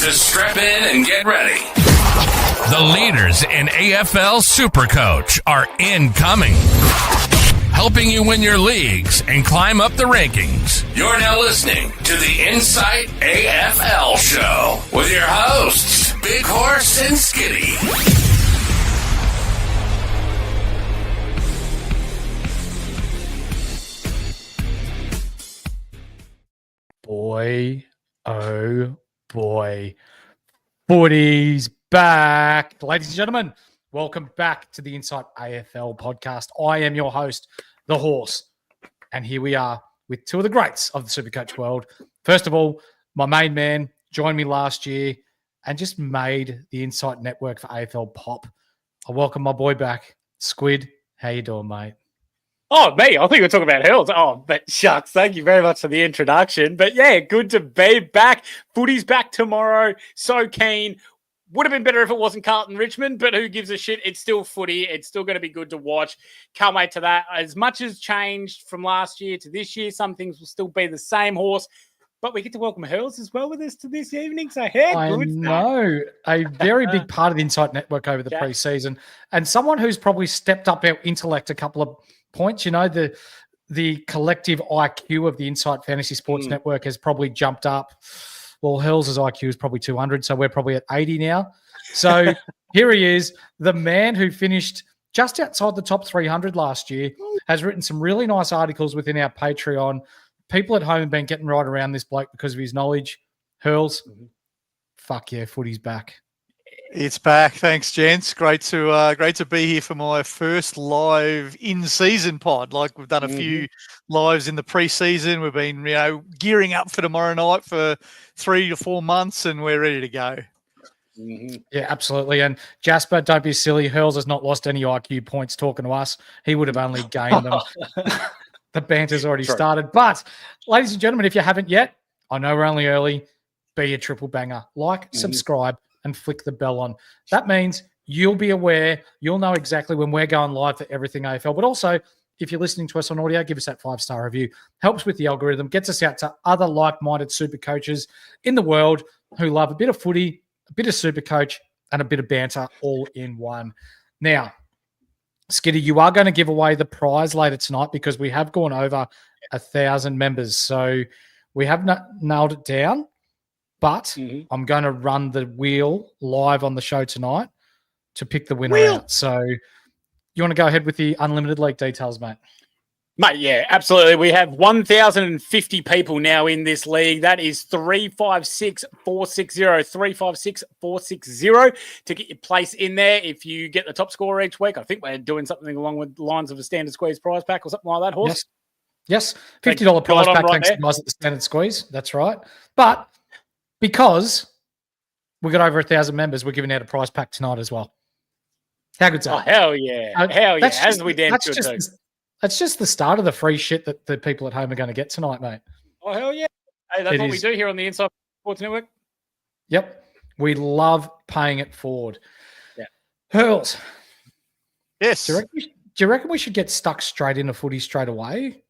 So strap in and get ready. The leaders in AFL SuperCoach are incoming, helping you win your leagues and climb up the rankings. You're now listening to the Insight AFL Show with your hosts, Big Horse and Skiddy. Boy, oh boy, footy's back. Ladies and gentlemen, welcome back to the Insight AFL podcast. I am your host, The Horse, and here we are with two of the greats of the SuperCoach world. First of all, my main man joined me last year and just made the Insight Network for AFL pop. I welcome my boy back, Squid. How you doing, mate? Oh, me? I think we're talking about Hurls. Oh, but shucks. Thank you very much for the introduction. But yeah, good to be back. Footy's back tomorrow. So keen. Would have been better if it wasn't Carlton Richmond, but who gives a shit? It's still footy. It's still going to be good to watch. Can't wait to that. As much has changed from last year to this year, some things will still be the same, Horse. But we get to welcome Hurls as well with us to this evening. So I know. A very big part of the Insight Network over the pre-season. And someone who's probably stepped up our intellect a couple of points. You know, the collective IQ of the Insight Fantasy Sports Network has probably jumped up. Well, Hurls' IQ is probably 200, so we're probably at 80 now. So here he is, the man who finished just outside the top 300 last year, has written some really nice articles within our Patreon. People at home have been getting right around this bloke because of his knowledge. Hurls, fuck yeah, footy's back. It's back. Thanks, gents. Great to be here for my first live in-season pod. Like, we've done a few lives in the pre-season. We've been, gearing up for tomorrow night for 3 to 4 months, and we're ready to go. Yeah, absolutely. And Jasper, don't be silly. Hurls has not lost any IQ points talking to us. He would have only gained them. The banter's already started. But, ladies and gentlemen, if you haven't yet, I know we're only early, be a triple banger. Like, subscribe, and flick the bell on. That means you'll be aware, you'll know exactly when we're going live for everything AFL. But also, if you're listening to us on audio, give us that 5-star review. Helps with the algorithm, gets us out to other like-minded super coaches in the world who love a bit of footy, a bit of super coach, and a bit of banter all in one. Now, Skiddy, you are going to give away the prize later tonight because we have gone over 1,000 members. So we have not nailed it down. But I'm going to run the wheel live on the show tonight to pick the winner out. So you want to go ahead with the Unlimited League details, mate? Mate, yeah, absolutely. We have 1,050 people now in this league. That is 356-460, 356-460 to get your place in there. If you get the top scorer each week, I think we're doing something along with the lines of a standard squeeze prize pack or something like that, Horse. Yes. $50 prize pack thanks to guys at the standard squeeze. That's right. But because we got over 1,000 members, we're giving out a prize pack tonight as well. How good's that? Oh, hell yeah. Hell yeah. As we damn good too. That's just the start of the free shit that the people at home are going to get tonight, mate. Oh, hell yeah. Hey, that's what we do here on the Inside Sports Network. Yep. We love paying it forward. Yeah. Hurls. Yes. Do you reckon we should get stuck straight into footy straight away?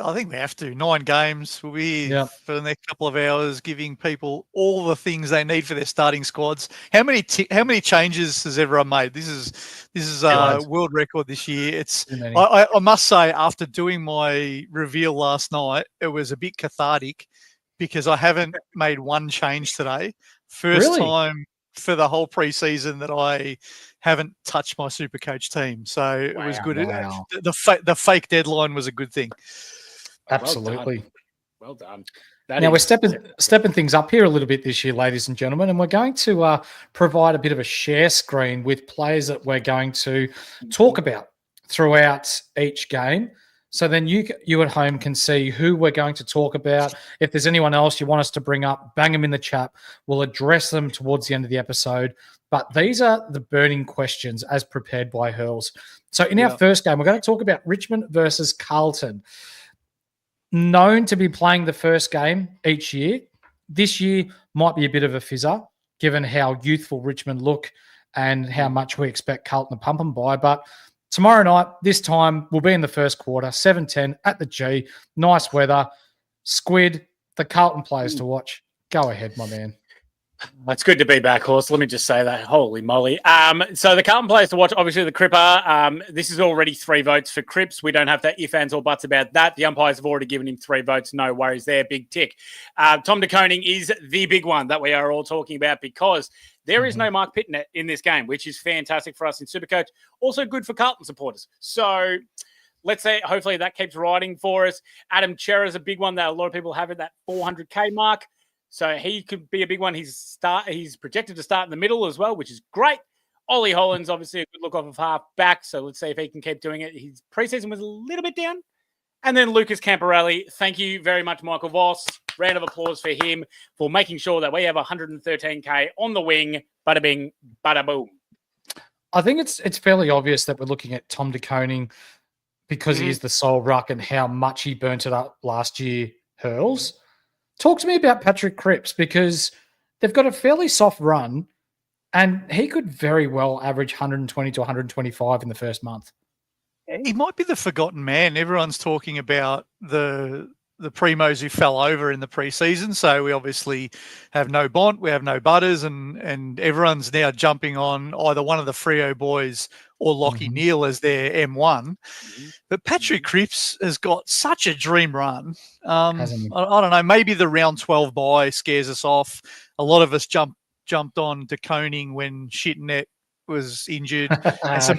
I think we have to. 9 games. We'll be here for the next couple of hours, giving people all the things they need for their starting squads. How many changes has everyone made? This is a world record this year. It's I must say, after doing my reveal last night, it was a bit cathartic because I haven't made one change today. First time for the whole preseason that I haven't touched my SuperCoach team. So it was good. Wow. The fake deadline was a good thing. Absolutely. Well done. Now we're stepping things up here a little bit this year, ladies and gentlemen, and we're going to provide a bit of a share screen with players that we're going to talk about throughout each game. So then you at home can see who we're going to talk about. If there's anyone else you want us to bring up, bang them in the chat. We'll address them towards the end of the episode. But these are the burning questions as prepared by Hurls. So in our first game, we're going to talk about Richmond versus Carlton. Known to be playing the first game each year. This year might be a bit of a fizzer, given how youthful Richmond look and how much we expect Carlton to pump them by. But tomorrow night, this time, we'll be in the first quarter, 7:10 at the G. Nice weather. Squid, the Carlton players to watch. Go ahead, my man. It's good to be back, Horse. Let me just say that. Holy moly. So the Carlton players to watch, obviously the Cripper. This is already 3 votes for Cripps. We don't have to if, ands, or buts about that. The umpires have already given him 3 votes. No worries there. Big tick. Tom de Koning is the big one that we are all talking about because there is no Mark Pitnet in this game, which is fantastic for us in SuperCoach. Also good for Carlton supporters. So let's say hopefully that keeps riding for us. Adam Chera is a big one that a lot of people have at that 400K mark. So he could be a big one. He's projected to start in the middle as well, which is great. Ollie Holland's obviously a good look off of half back. So let's see if he can keep doing it. His preseason was a little bit down. And then Lucas Camporelli. Thank you very much, Michael Voss. Round of applause for him for making sure that we have 113K on the wing. Bada bing, bada boom. I think it's fairly obvious that we're looking at Tom de Koning because he is the sole ruck and how much he burnt it up last year, Hurls. Talk to me about Patrick Cripps because they've got a fairly soft run and he could very well average 120 to 125 in the first month. He might be the forgotten man. Everyone's talking about the primos who fell over in the preseason. So we obviously have no Bont, we have no Butters, and everyone's now jumping on either one of the Freo boys or Lockie Neal as their M1. But Patrick Cripps has got such a dream run. I don't know, maybe the round 12 bye scares us off. A lot of us jumped on de Koning when Shitnet was injured. And so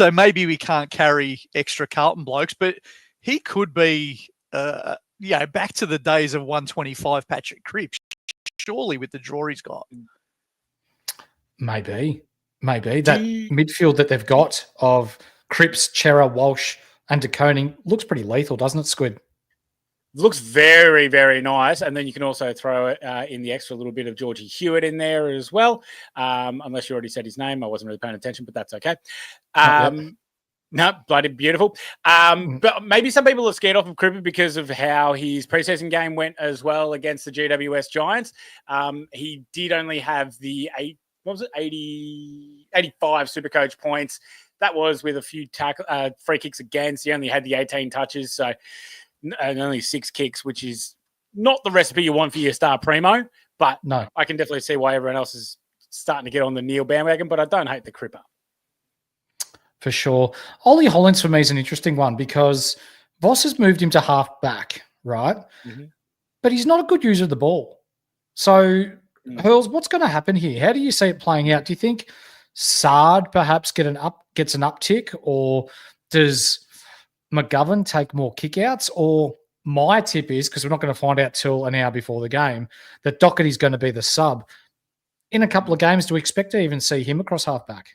maybe we can't carry extra Carlton blokes, but he could be back to the days of 125 Patrick Cripps, surely with the draw he's got. Maybe. That midfield that they've got of Cripps, Chera, Walsh, and de Koning looks pretty lethal, doesn't it, Squid? Looks very, very nice. And then you can also throw in the extra little bit of Georgie Hewitt in there as well. Unless you already said his name. I wasn't really paying attention, but that's okay. No, bloody beautiful. But maybe some people are scared off of Cripper because of how his preseason game went as well against the GWS Giants. He did only have the 85 SuperCoach points. That was with a few free kicks against. He only had the 18 touches, and only 6 kicks, which is not the recipe you want for your star primo. But no, I can definitely see why everyone else is starting to get on the Neil bandwagon, but I don't hate the Cripper. For sure. Ollie Hollands for me is an interesting one because Voss has moved him to half back, right? But he's not a good user of the ball. So, Hurls, what's going to happen here? How do you see it playing out? Do you think Sard perhaps gets an uptick, or does McGovern take more kickouts? Or my tip is, because we're not going to find out till an hour before the game, that Doherty's going to be the sub. In a couple of games, do we expect to even see him across halfback?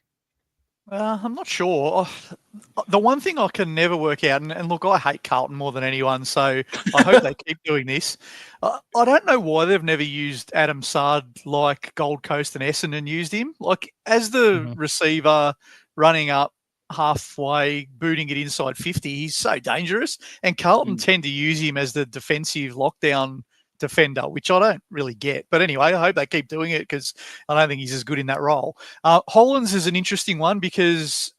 I'm not sure. The one thing I can never work out, and look, I hate Carlton more than anyone, so I hope they keep doing this. I don't know why they've never used Adam Sard like Gold Coast and Essendon used him. Like, as the receiver running up halfway, booting it inside 50, he's so dangerous. And Carlton tend to use him as the defensive lockdown defender, which I don't really get. But anyway, I hope they keep doing it because I don't think he's as good in that role. Hollands is an interesting one because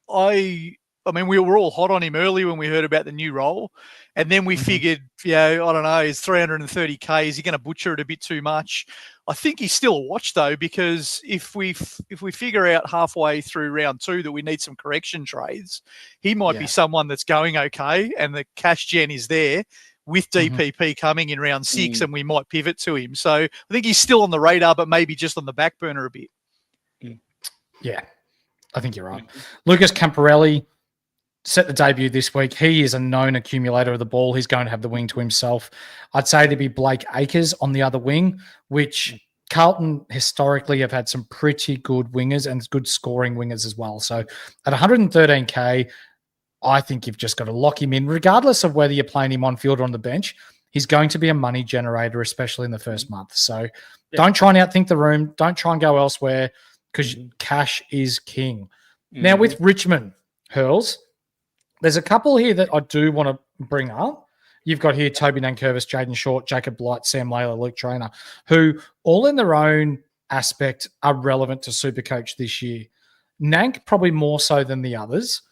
I mean, we were all hot on him early when we heard about the new role. And then we figured, I don't know, he's 330K. Is he going to butcher it a bit too much? I think he's still a watch, though, because if we figure out halfway through round 2 that we need some correction trades, he might be someone that's going okay and the cash gen is there with DPP coming in round 6 and we might pivot to him. So I think he's still on the radar, but maybe just on the back burner a bit. Yeah, I think you're right. Lucas Camporelli set the debut this week. He is a known accumulator of the ball. He's going to have the wing to himself. I'd say to be Blake Acres on the other wing, which Carlton historically have had some pretty good wingers and good scoring wingers as well. So at 113K, I think you've just got to lock him in, regardless of whether you're playing him on field or on the bench. He's going to be a money generator, especially in the first month. So don't try and outthink the room. Don't try and go elsewhere because cash is king. Now with Richmond, Hurls, there's a couple here that I do want to bring up. You've got here Toby Nankervis, Jaden Short, Jacob Blight, Sam Layla, Luke Trainer, who all in their own aspect are relevant to SuperCoach this year. Nank probably more so than the others,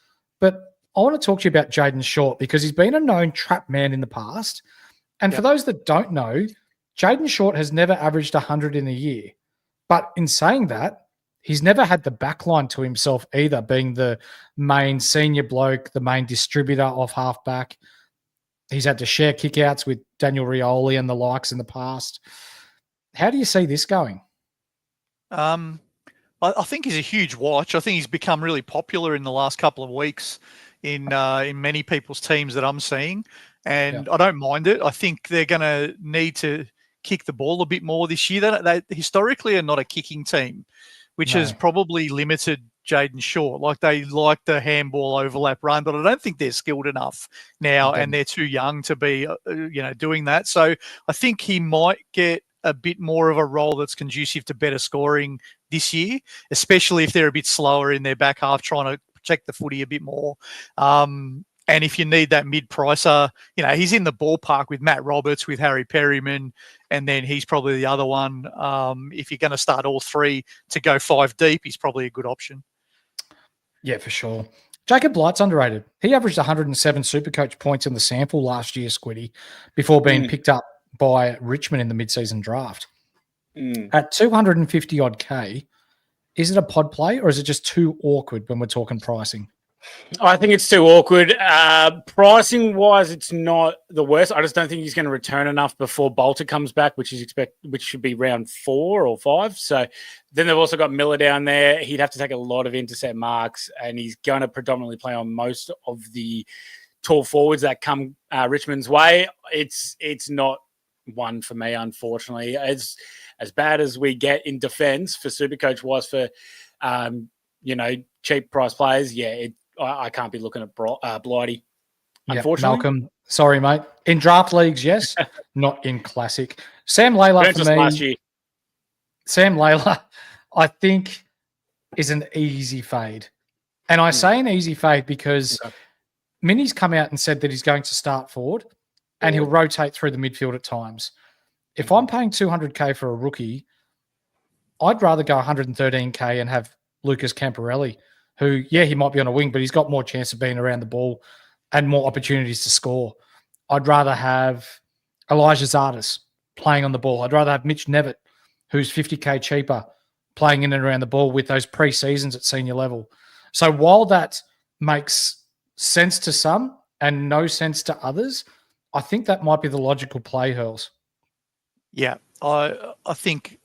but I want to talk to you about Jaden Short because he's been a known trap man in the past. And for those that don't know, Jaden Short has never averaged 100 in a year. But in saying that, he's never had the backline to himself either, being the main senior bloke, the main distributor of halfback. He's had to share kickouts with Daniel Rioli and the likes in the past. How do you see this going? I think he's a huge watch. I think he's become really popular in the last couple of weeks in many people's teams that I'm seeing, and I don't mind it. I think they're going to need to kick the ball a bit more this year. They historically are not a kicking team, which has probably limited Jaden Short. Like, they like the handball overlap run, but I don't think they're skilled enough now, and they're too young to be, doing that. So I think he might get a bit more of a role that's conducive to better scoring this year, especially if they're a bit slower in their back half, trying to protect the footy a bit more. And if you need that mid-pricer, he's in the ballpark with Matt Roberts, with Harry Perryman, and then he's probably the other one. If you're going to start all three to go 5 deep, he's probably a good option. Yeah, for sure. Jacob Light's underrated. He averaged 107 SuperCoach points in the sample last year, Squiddy, before being picked up by Richmond in the mid-season draft. At 250-odd K, is it a pod play or is it just too awkward when we're talking pricing? I think it's too awkward. Pricing-wise, it's not the worst. I just don't think he's going to return enough before Bolter comes back, which should be round 4 or 5. So then they've also got Miller down there. He'd have to take a lot of intercept marks, and he's going to predominantly play on most of the tall forwards that come Richmond's way. It's not one for me, unfortunately. As bad as we get in defence for SuperCoach was for, cheap price players, I can't be looking at Blighty, unfortunately. Malcolm, sorry, mate. In draft leagues, yes. Not in classic. Sam Layla for me. Last year. Sam Layla, I think, is an easy fade. And I say an easy fade because Minnie's come out and said that he's going to start forward and he'll rotate through the midfield at times. If I'm paying 200K for a rookie, I'd rather go 113K and have Lucas Camporelli, who, he might be on a wing, but he's got more chance of being around the ball and more opportunities to score. I'd rather have Elijah Zardes playing on the ball. I'd rather have Mitch Nevitt, who's 50K cheaper, playing in and around the ball with those pre-seasons at senior level. So while that makes sense to some and no sense to others, I think that might be the logical play, Hurls. Yeah, I think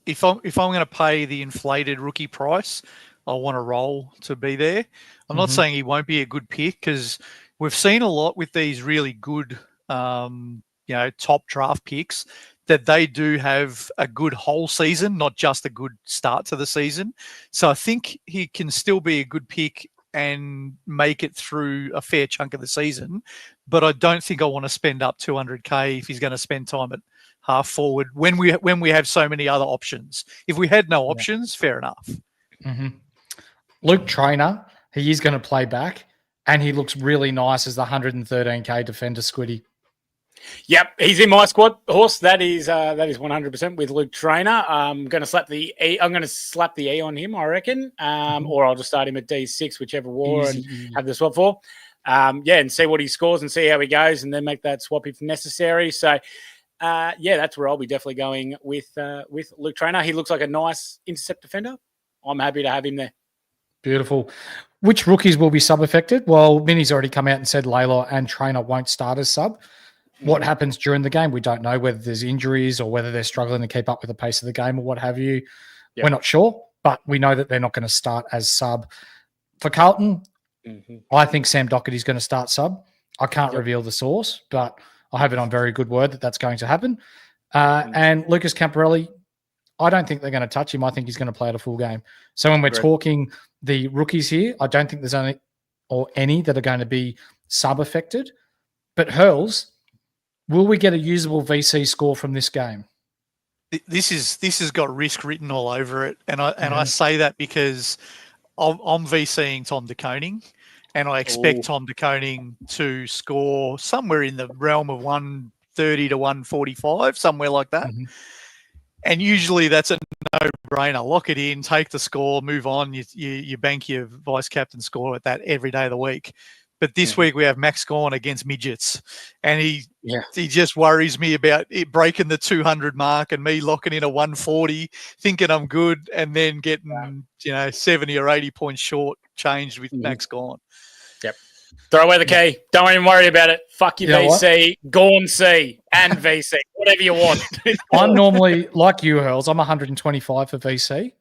if I'm going to pay the inflated rookie price, I want a role to be there. I'm not saying he won't be a good pick, because we've seen a lot with these really good, top draft picks, that they do have a good whole season, not just a good start to the season. So I think he can still be a good pick and make it through a fair chunk of the season. But I don't think I want to spend up 200K if he's going to spend time at half forward when we have so many other options. If we had no options, fair enough. Luke Traynor, he is going to play back, and he looks really nice as the 113K defender, Squiddy. Yep, he's in my squad, Horse. That is 100% with Luke Traynor. I'm going to slap the E on him, I reckon, or I'll just start him at D6, whichever war, and have the swap for. And see what he scores and see how he goes, and then make that swap if necessary. So, that's where I'll be definitely going with Luke Traynor. He looks like a nice intercept defender. I'm happy to have him there. Beautiful. Which rookies will be sub-affected? Well, Minnie's already come out and said Layla and Traynor won't start as sub. What happens during the game? We don't know, whether there's injuries or whether they're struggling to keep up with the pace of the game or what have you. We're not sure, but we know that they're not going to start as sub. For Carlton, I think Sam Doherty's going to start sub. I can't reveal the source, but I have it on very good word that that's going to happen. And Lucas Camporelli, I don't think they're going to touch him. I think he's going to play out a full game. So when we're talking the rookies here, I don't think there's any that are going to be sub-affected. But Hurls, will we get a usable VC score from this game? This has got risk written all over it, and I say that because I'm VCing Tom De Koning, and I expect Tom De Koning to score somewhere in the realm of 130 to 145, somewhere like that. And usually that's a no-brainer. Lock it in, take the score, move on. You bank your vice captain score at that every day of the week. But this week we have Max Gawn against midgets, and he just worries me about it breaking the 200 mark and me locking in a 140, thinking I'm good, and then getting 70 or 80 points short changed with Max Gawn. Yep. Throw away the key. Don't even worry about it. Fuck your VC, Gawn C, and VC, whatever you want. I'm normally like you, Hurls. I'm 125 for VC,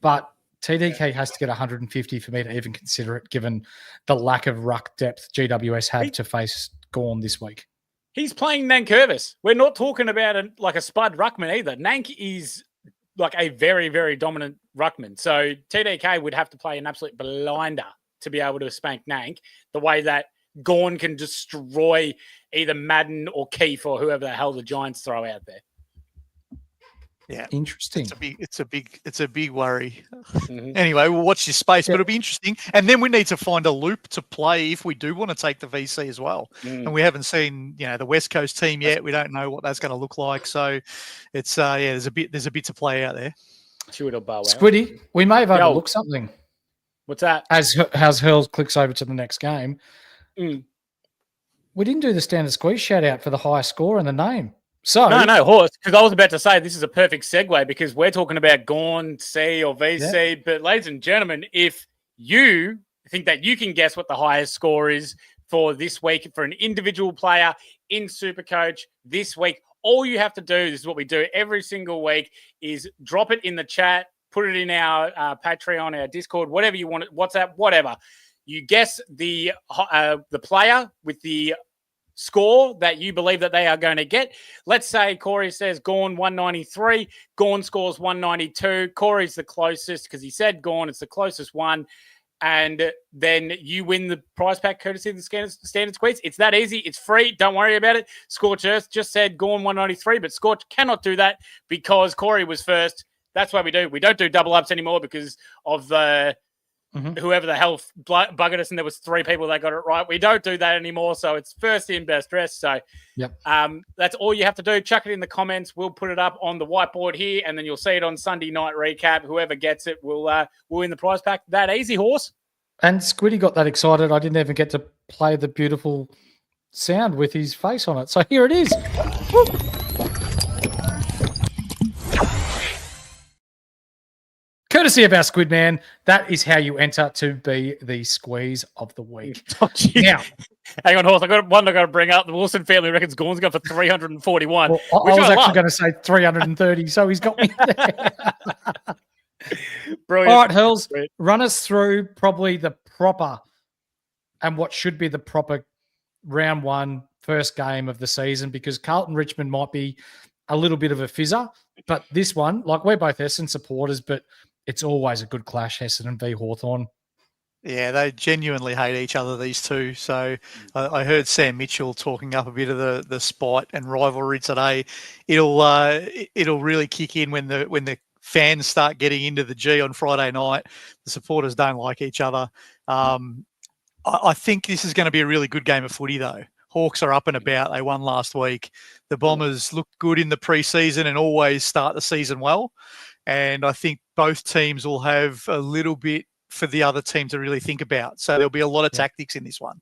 but TDK has to get 150 for me to even consider it, given the lack of ruck depth GWS have to face Gawn this week. He's playing Nankervis. We're not talking about a spud ruckman either. Nank is like a very, very dominant ruckman. So TDK would have to play an absolute blinder to be able to spank Nank the way that Gawn can destroy either Madden or Keefe or whoever the hell the Giants throw out there. Yeah, interesting. It's a big worry. Anyway, we'll watch this space, but it'll be interesting. And then we need to find a loop to play if we do want to take the VC as well. And we haven't seen the West Coast team yet. We don't know what that's going to look like. So it's there's a bit to play out there. Squiddy, we may have overlooked something. What's that? As Hurls clicks over to the next game, we didn't do the standard squeeze shout out for the highest score and the name. So no, Horse, because I was about to say this is a perfect segue because we're talking about Gawn, C or VC. But ladies and gentlemen, if you think that you can guess what the highest score is for this week for an individual player in SuperCoach this week, all you have to do, this is what we do every single week, is drop it in the chat, put it in our Patreon, our Discord, whatever you want, WhatsApp, whatever. You guess the player with the score that you believe that they are going to get. Let's say Corey says Gawn 193, Gawn scores 192. Corey's the closest because he said Gawn, it's the closest one. And then you win the prize pack courtesy of the standard squeeze. It's that easy. It's free. Don't worry about it. Scorch Earth just said Gawn 193, but Scorch cannot do that because Corey was first. That's why we do. We don't do double ups anymore because of the whoever the hell buggered us, and there was 3 people that got it right. We don't do that anymore, so it's first in, best dressed. So that's all you have to do. Chuck it in the comments. We'll put it up on the whiteboard here, and then you'll see it on Sunday night recap. Whoever gets it will win the prize pack. That easy, Horse. And Squiddy got that excited. I didn't even get to play the beautiful sound with his face on it. So here it is. Courtesy of our Squid Man, that is how you enter to be the squeeze of the week. Now, hang on, Horse. I got to bring up. The Wilson family reckons Gawn's going for 341. Well, I was actually going to say 330, so he's got me there. Brilliant. All right, Hurls, run us through probably the proper and what should be the proper round 1 first game of the season, because Carlton Richmond might be a little bit of a fizzer, but this one, like, we're both Essendon supporters, but it's always a good clash, Essendon v Hawthorn. Yeah, they genuinely hate each other, these two. So I heard Sam Mitchell talking up a bit of the spite and rivalry today. It'll really kick in when the fans start getting into the G on Friday night. The supporters don't like each other. I think this is going to be a really good game of footy, though. Hawks are up and about. They won last week. The Bombers looked good in the preseason and always start the season well. And I think both teams will have a little bit for the other team to really think about. So there'll be a lot of tactics in this one.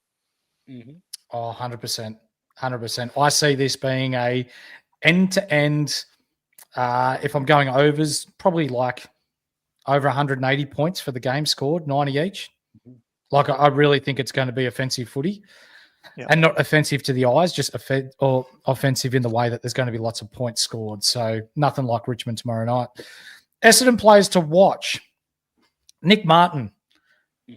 Oh, 100%. 100%. I see this being a end-to-end, if I'm going overs, probably like over 180 points for the game scored, 90 each. Like, I really think it's going to be offensive footy. And not offensive to the eyes, just offensive in the way that there's going to be lots of points scored. So nothing like Richmond tomorrow night. Essendon players to watch. Nick Martin.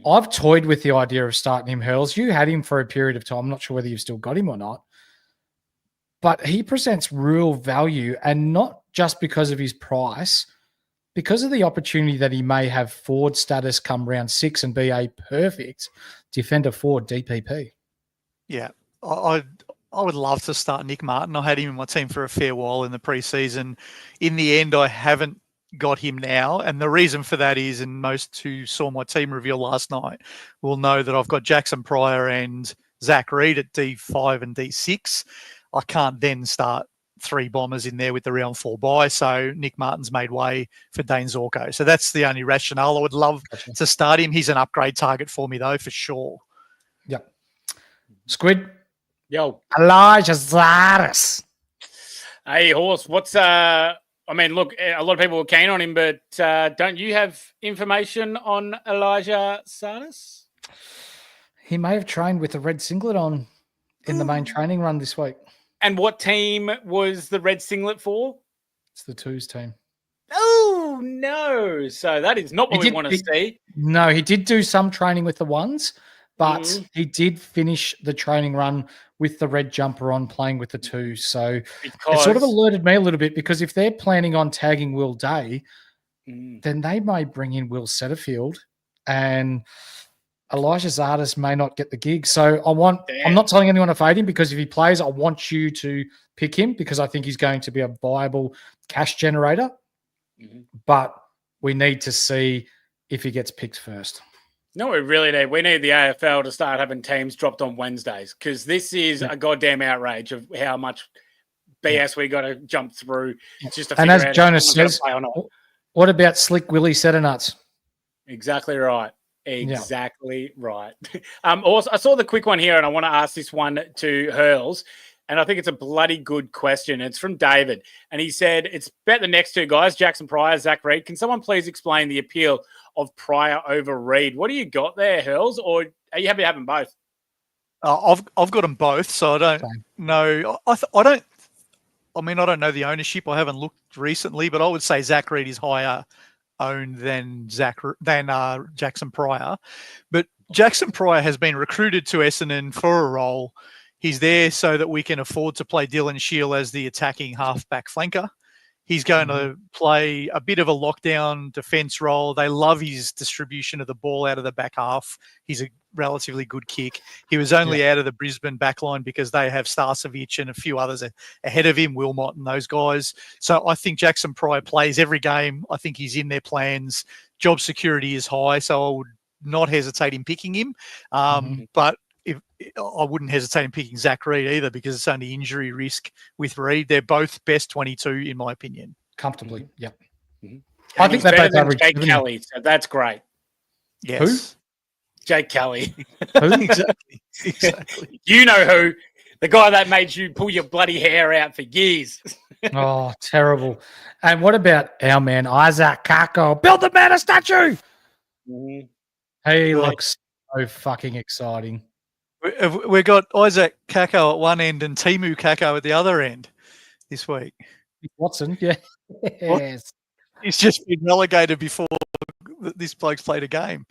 I've toyed with the idea of starting him, Hurls. You had him for a period of time. I'm not sure whether you've still got him or not. But he presents real value, and not just because of his price, because of the opportunity that he may have forward status come round 6 and be a perfect defender forward DPP. Yeah, I would love to start Nick Martin. I had him in my team for a fair while in the preseason. In the end, I haven't got him now. And the reason for that is, and most who saw my team reveal last night will know that I've got Jackson Pryor and Zach Reed at D5 and D6. I can't then start 3 Bombers in there with the round 4 bye. So Nick Martin's made way for Dane Zorko. So that's the only rationale. I would love to start him. He's an upgrade target for me, though, for sure. Yep. Squid. Yo. Elijah Zaris. Hey, Horse, look, a lot of people were keen on him, but don't you have information on Elijah Sardis? He may have trained with a red singlet on in the main training run this week. And what team was the red singlet for? It's the twos team. Oh, no. So that is not what we want to see. No, he did do some training with the ones, but he did finish the training run with the red jumper on, playing with the twos. So it sort of alerted me a little bit, because if they're planning on tagging Will Day, then they may bring in Will Setterfield, and Elijah Zardes may not get the gig. So I'm not telling anyone to fade him, because if he plays, I want you to pick him, because I think he's going to be a viable cash generator. But we need to see if he gets picked first. No, we really need. We need the AFL to start having teams dropped on Wednesdays, because this is a goddamn outrage of how much BS we got to jump through just to figure out. And as Jonas says, what about Slick Willie Setternuts? Exactly right. Right. Also, I saw the quick one here, and I want to ask this one to Hurls. And I think it's a bloody good question. It's from David. And he said, it's about the next two guys, Jackson Pryor, Zach Reid. Can someone please explain the appeal of Pryor over Reid? What do you got there, Hurls? Or are you happy to have them both? I've got them both, so I don't know. I don't know the ownership. I haven't looked recently, but I would say Zach Reid is higher owned than Jackson Pryor. But Jackson Pryor has been recruited to Essendon for a role. He's there so that we can afford to play Dylan Shield as the attacking halfback flanker. He's going to play a bit of a lockdown defence role. They love his distribution of the ball out of the back half. He's a relatively good kick. He was only out of the Brisbane backline because they have Starcevic and a few others ahead of him, Wilmot and those guys. So I think Jackson Pryor plays every game. I think he's in their plans. Job security is high, so I would not hesitate in picking him. But I wouldn't hesitate in picking Zach Reid either, because it's only injury risk with Reid. They're both best 22 in my opinion. Comfortably, yep. I think they're both average. Jake Kelly, so that's great. Yes. Who? Jake Kelly. Who? Exactly. You know who. The guy that made you pull your bloody hair out for years. Oh, terrible. And what about our man, Isaac Kako? Build the man a statue! He looks so fucking exciting. We've got Isaac Kako at one end and Timu Kako at the other end this week. Watson, yeah. Yes. He's just been relegated before this bloke's played a game.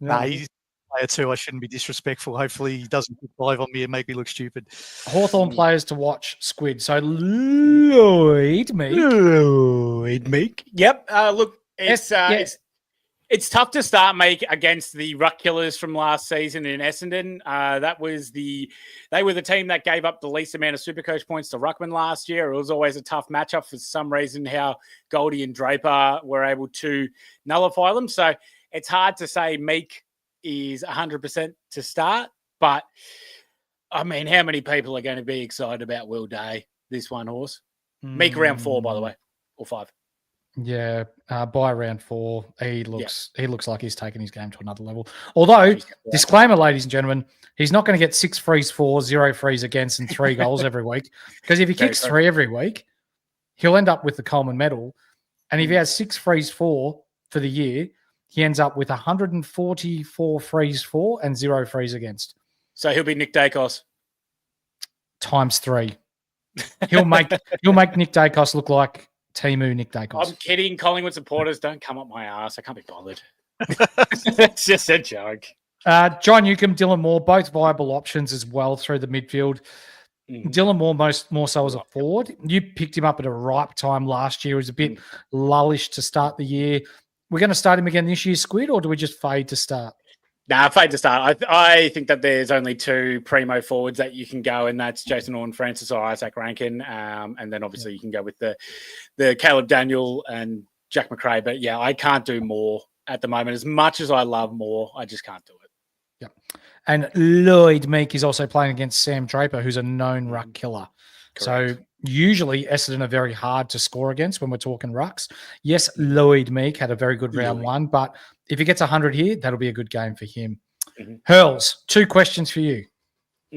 No, he's a player too. I shouldn't be disrespectful. Hopefully he doesn't put 5 on me and make me look stupid. Hawthorn players to watch, Squid. So Lloyd Meek. Yep. Look, it's tough to start Meek against the Ruck Killers from last season in Essendon. They were the team that gave up the least amount of SuperCoach points to Ruckman last year. It was always a tough matchup for some reason, how Goldie and Draper were able to nullify them. So it's hard to say Meek is 100% to start. But, I mean, how many people are going to be excited about Will Day, this one, Horse? Meek round 4, by the way, or 5. Yeah, by round 4, he looks like he's taken his game to another level. Although, disclaimer, ladies and gentlemen, he's not going to get 6 frees for, 0 frees against, and 3 goals every week. Because if he kicks 3 every week, he'll end up with the Coleman medal. And if he has 6 frees for the year, he ends up with 144 frees for and 0 frees against. So he'll be Nick Dacos times 3. He'll make Nick Dacos look like Timu Nick Dacos. I'm kidding. Collingwood supporters, don't come up my ass. I can't be bothered. It's just a joke. John Newcomb, Dylan Moore, both viable options as well through the midfield. Dylan Moore more so as a forward. You picked him up at a ripe time last year. He was a bit lullish to start the year. We're going to start him again this year, Squid, or do we just fade to start? Nah, fade to start. I think that there's only 2 primo forwards that you can go, and that's Jason Horne-Francis or Isaac Rankin. And then obviously you can go with the Caleb Daniel and Jack McRae. But yeah, I can't do more at the moment. As much as I love more, I just can't do it. Yep. And Lloyd Meek is also playing against Sam Draper, who's a known ruck killer. Correct. So usually Essendon are very hard to score against when we're talking rucks. Yes, Lloyd Meek had a very good round 1, but if he gets 100 here, that'll be a good game for him. Hurls, 2 questions for you.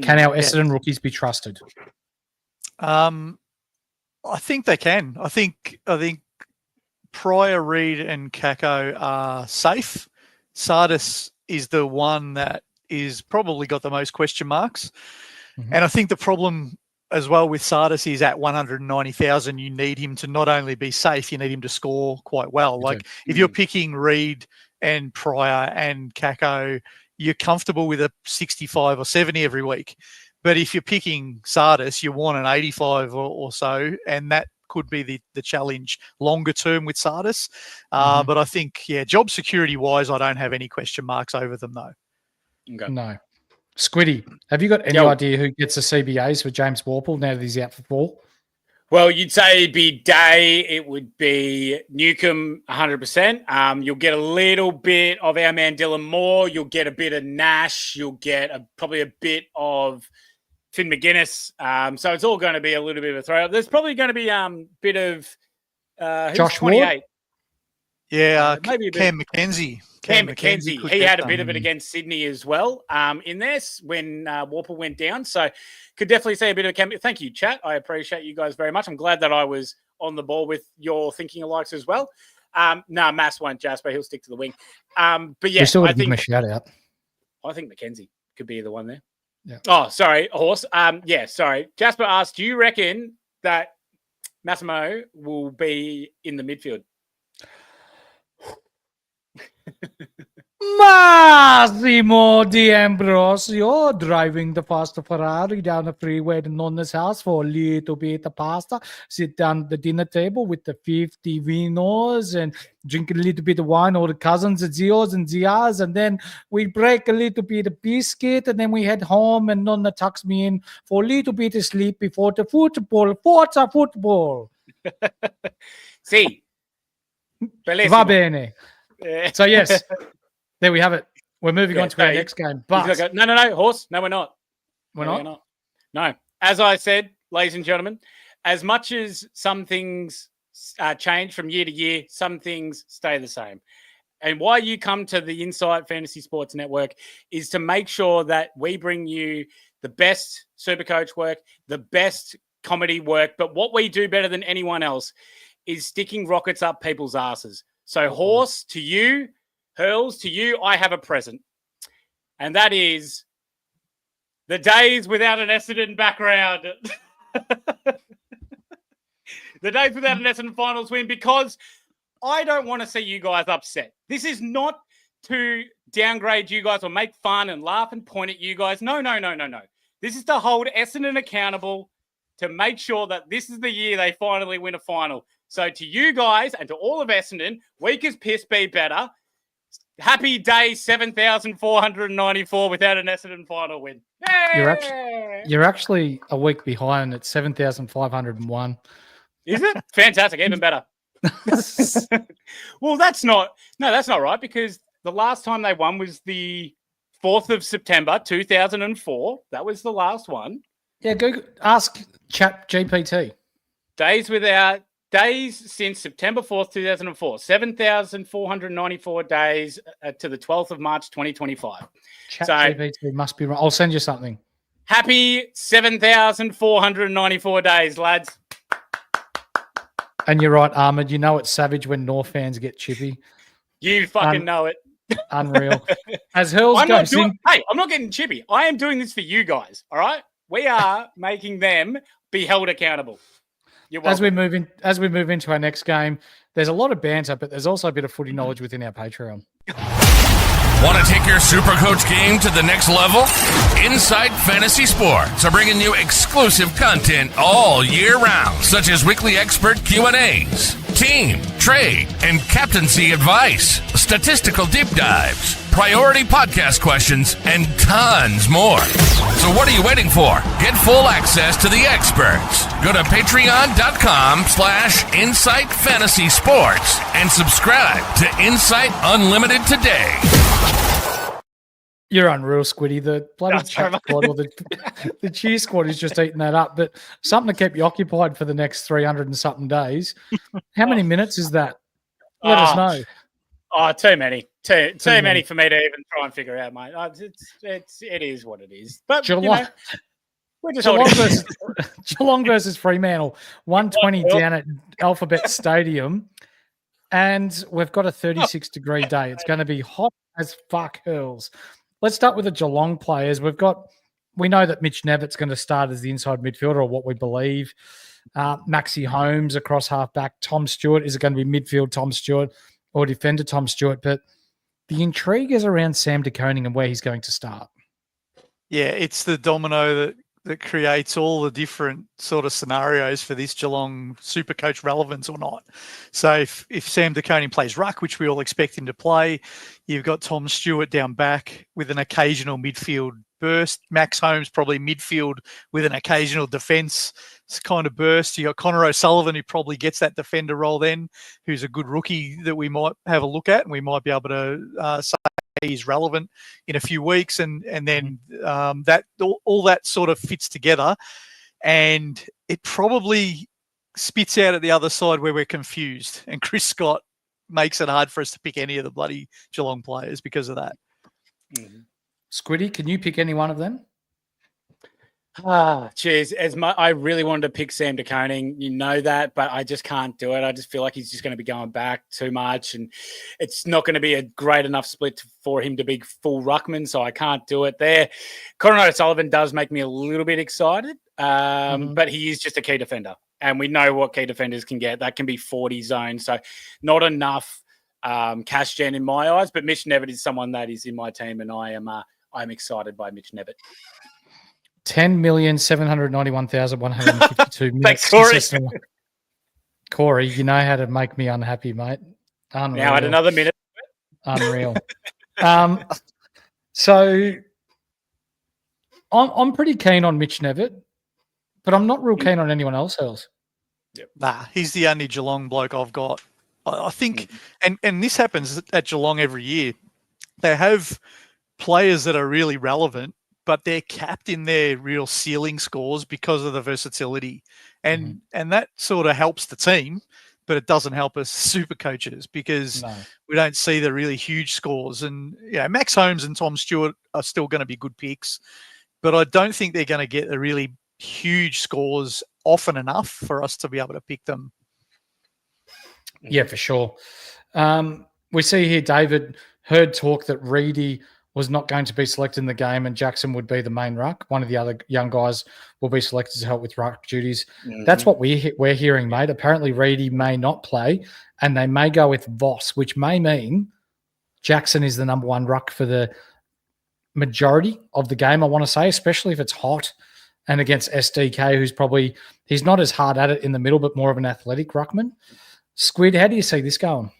Can our Essendon rookies be trusted? I think they can. I think Pryor, Reid, and Kako are safe. Sardis is the one that is probably got the most question marks. And I think the problem as well with Sardis is at 190,000, you need him to not only be safe, you need him to score quite well. Like if you're picking Reid and Pryor and Kako, you're comfortable with a 65 or 70 every week. But if you're picking Sardis, you want an 85 or so, and that could be the challenge longer term with Sardis. But I think, job security-wise, I don't have any question marks over them, though. Okay. No. Squiddy, have you got any idea who gets the CBAs for James Worpel now that he's out for fall? Well, you'd say it'd be Day. It would be Newcomb 100%. You'll get a little bit of our man Dylan Moore. You'll get a bit of Nash. You'll get probably a bit of Finn McGuinness. So it's all going to be a little bit of a throw. There's probably going to be a bit of Josh 28. Ward? Yeah, maybe a bit. Cam McKenzie. Cam McKenzie. He had a bit of it against Sydney as well in there when Worpel went down. So could definitely see a bit of Cam. Thank you, chat. I appreciate you guys very much. I'm glad that I was on the ball with your thinking alikes as well. No, Mass won't, Jasper. He'll stick to the wing. But yeah, I think a shout out. I think McKenzie could be the one there. Yeah. Oh, sorry, Horse. Sorry. Jasper asked, do you reckon that Massimo will be in the midfield? Massimo D'Ambrosio driving the fast Ferrari down the freeway to Nonna's house for a little bit of pasta, sit down at the dinner table with the 50 vinos and drink a little bit of wine, all the cousins and Zios and Zias, and then we break a little bit of biscuit and then we head home and Nonna tucks me in for a little bit of sleep before the football. Forza football. Sì. Bellissimo. Va bene. So yes, there we have it. We're moving on to our next game. But no, Horse. No, we're not. We're not. No. As I said, ladies and gentlemen, as much as some things change from year to year, some things stay the same. And why you come to the Insight Fantasy Sports Network is to make sure that we bring you the best SuperCoach work, the best comedy work. But what we do better than anyone else is sticking rockets up people's asses. So, Horse, to you, Hurls, to you, I have a present. And that is the days without an Essendon background. The days without an Essendon finals win, because I don't want to see you guys upset. This is not to downgrade you guys or make fun and laugh and point at you guys. No. This is to hold Essendon accountable to make sure that this is the year they finally win a final. So to you guys and to all of Essendon, weak as piss, be better. Happy day 7,494 without an Essendon final win. You're actually a week behind at 7,501. Is it? Fantastic, even better. Well, that's not right, because the last time they won was the 4th of September, 2004. That was the last one. Yeah, go ask Chat GPT. Days since September 4th, 2004. 7,494 days to the 12th of March, 2025. GPT must be right. I'll send you something. Happy 7,494 days, lads. And you're right, Ahmed. You know it's savage when North fans get chippy. You fucking know it. Unreal. As Hurls goes in... Hey, I'm not getting chippy. I am doing this for you guys, all right? We are making them be held accountable. As we move into our next game, there's a lot of banter, but there's also a bit of footy knowledge within our Patreon. Want to take your SuperCoach game to the next level? Insight Fantasy Sports are bringing you exclusive content all year round, such as weekly expert Q&As, team, trade, and captaincy advice, statistical deep dives, priority podcast questions, and tons more. So what are you waiting for? Get full access to the experts. Go to patreon.com/Insight Fantasy Sports and subscribe to Insight Unlimited today. You're unreal, Squiddy. The bloody chat squad or the cheer squad is just eating that up. But something to keep you occupied for the next 300 and something days. How many minutes is that? Let us know. Oh, too many. Too many for me to even try and figure out, mate. It is what it is. But, Geelong, we're just Geelong versus Fremantle, 120 down at Alphabet Stadium. And we've got a 36-degree day. It's going to be hot as fuck, Hurls. Let's start with the Geelong players. We know that Mitch Nevitt's going to start as the inside midfielder, or what we believe. Maxi Holmes across halfback. Tom Stewart, is it going to be midfield Tom Stewart or defender Tom Stewart? But the intrigue is around Sam De Koning and where he's going to start. Yeah, it's the domino that creates all the different sort of scenarios for this Geelong SuperCoach relevance or not. So if Sam De Koning plays ruck, which we all expect him to play, you've got Tom Stewart down back with an occasional midfield burst. Max Holmes probably midfield with an occasional defence kind of burst. You got Connor O'Sullivan, who probably gets that defender role then, who's a good rookie that we might have a look at, and we might be able to say he's relevant in a few weeks, and then that all that sort of fits together, and it probably spits out at the other side where we're confused, and Chris Scott makes it hard for us to pick any of the bloody Geelong players because of that. Skiddy, can you pick any one of them? Cheers. I really wanted to pick Sam De Koning, you know that, but I just can't do it. I just feel like he's just going to be going back too much, and it's not going to be a great enough split for him to be full ruckman, so I can't do it there. Connor O'Sullivan does make me a little bit excited, but he is just a key defender, and we know what key defenders can get. That can be 40 zone, so not enough cash gen in my eyes, but Mitch Nevitt is someone that is in my team, and I'm excited by Mitch Nevitt. 10,791,152 minutes. Thanks, Corey. Corey, you know how to make me unhappy, mate. Unreal. Now at another minute. Unreal. So I'm pretty keen on Mitch Nevitt, but I'm not real keen on anyone else. Yep. Nah, he's the only Geelong bloke I've got. I think, and this happens at Geelong every year. They have players that are really relevant, but they're capped in their real ceiling scores because of the versatility. And that sort of helps the team, but it doesn't help us super coaches because we don't see the really huge scores. And Max Holmes and Tom Stewart are still going to be good picks, but I don't think they're going to get the really huge scores often enough for us to be able to pick them. Yeah, for sure. We see here David heard talk that Reedy was not going to be selected in the game and Jackson would be the main ruck. One of the other young guys will be selected to help with ruck duties. That's what we're hearing, mate. Apparently Reedy may not play and they may go with Voss, which may mean Jackson is the number one ruck for the majority of the game, I want to say, especially if it's hot and against SDK, he's not as hard at it in the middle, but more of an athletic ruckman. Squid, how do you see this going?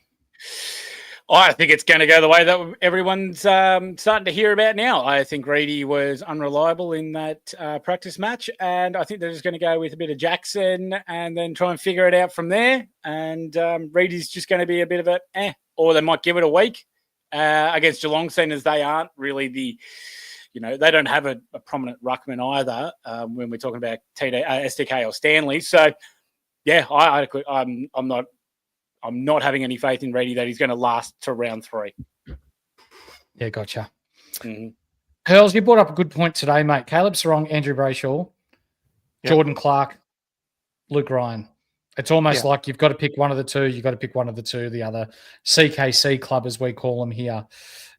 I think it's going to go the way that everyone's starting to hear about now. I think Reedy was unreliable in that practice match, and I think they're just going to go with a bit of Jackson and then try and figure it out from there. And Reedy's just going to be a bit of a or they might give it a week against Geelong, seeing as they aren't really they don't have a prominent ruckman either when we're talking about SDK or Stanley. So, yeah, I'm not having any faith in Reedy that he's going to last to round 3. Yeah, gotcha. Hurls, you brought up a good point today, mate. Caleb Sarong, Andrew Brayshaw, Jordan Clark, Luke Ryan. It's almost like you've got to pick one of the two. You've got to pick one of the two, the other CKC club, as we call them here.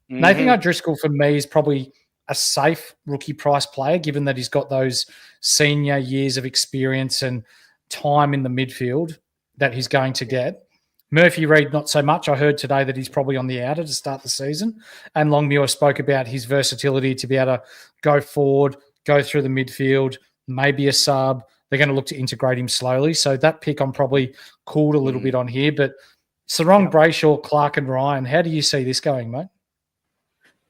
Nathan O'Driscoll, for me, is probably a safe rookie price player, given that he's got those senior years of experience and time in the midfield that he's going to get. Murphy Reid, not so much. I heard today that he's probably on the outer to start the season. And Longmuir spoke about his versatility to be able to go forward, go through the midfield, maybe a sub. They're going to look to integrate him slowly. So that pick I'm probably cooled a little bit on here. But Sarong, Brayshaw, Clark and Ryan, how do you see this going, mate?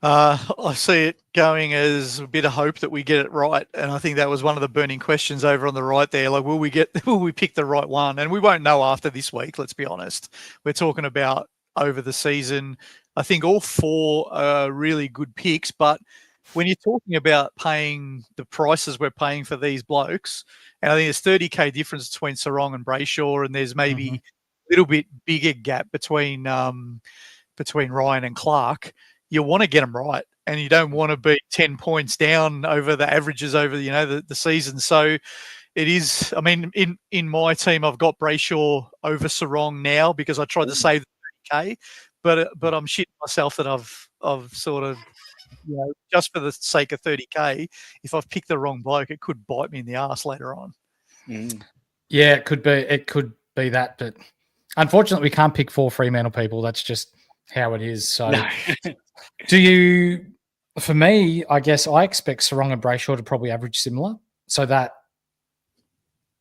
I see it going as a bit of hope that we get it right, and I think that was one of the burning questions over on the right there. Like, will we pick the right one? And we won't know after this week. Let's be honest. We're talking about over the season. I think all 4 are really good picks, but when you're talking about paying the prices we're paying for these blokes, and I think there's $30K difference between Sarong and Brayshaw, and there's maybe a little bit bigger gap between between Ryan and Clark, you want to get them right, and you don't want to be 10 points down over the averages over the season. So it is. I mean, in my team, I've got Brayshaw over Sarong now because I tried to save the 30K, but I'm shitting myself that I've sort of, just for the sake of 30K, if I've picked the wrong bloke, it could bite me in the arse later on. Yeah, it could be. It could be that, but unfortunately, we can't pick 4 Fremantle people. That's just how it is. So, for me, I guess I expect Sarong and Brayshaw to probably average similar, so that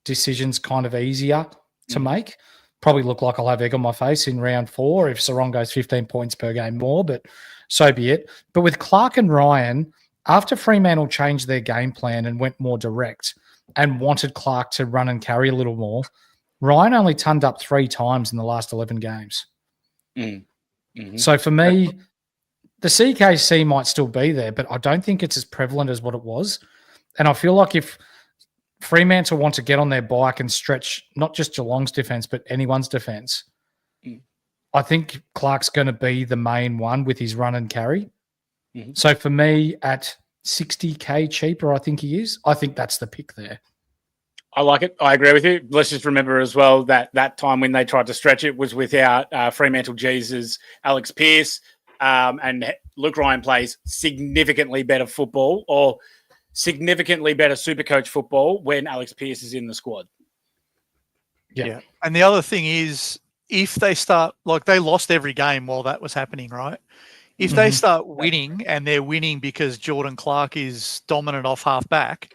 decision's kind of easier to make. Probably look like I'll have egg on my face in round 4 if Sarong goes 15 points per game more, but so be it. But with Clark and Ryan, after Fremantle changed their game plan and went more direct and wanted Clark to run and carry a little more, Ryan only turned up 3 times in the last 11 games. So for me, the CKC might still be there, but I don't think it's as prevalent as what it was. And I feel like if Fremantle want to get on their bike and stretch not just Geelong's defence, but anyone's defence, I think Clark's going to be the main one with his run and carry. So for me, at 60K cheaper, I think he is. I think that's the pick there. I like it. I agree with you. Let's just remember as well that time when they tried to stretch it was without Fremantle Jesus, Alex Pearce, and Luke Ryan plays significantly better football or significantly better SuperCoach football when Alex Pearce is in the squad. Yeah. And the other thing is, if they start, like they lost every game while that was happening, right? If they start winning and they're winning because Jordan Clark is dominant off half back,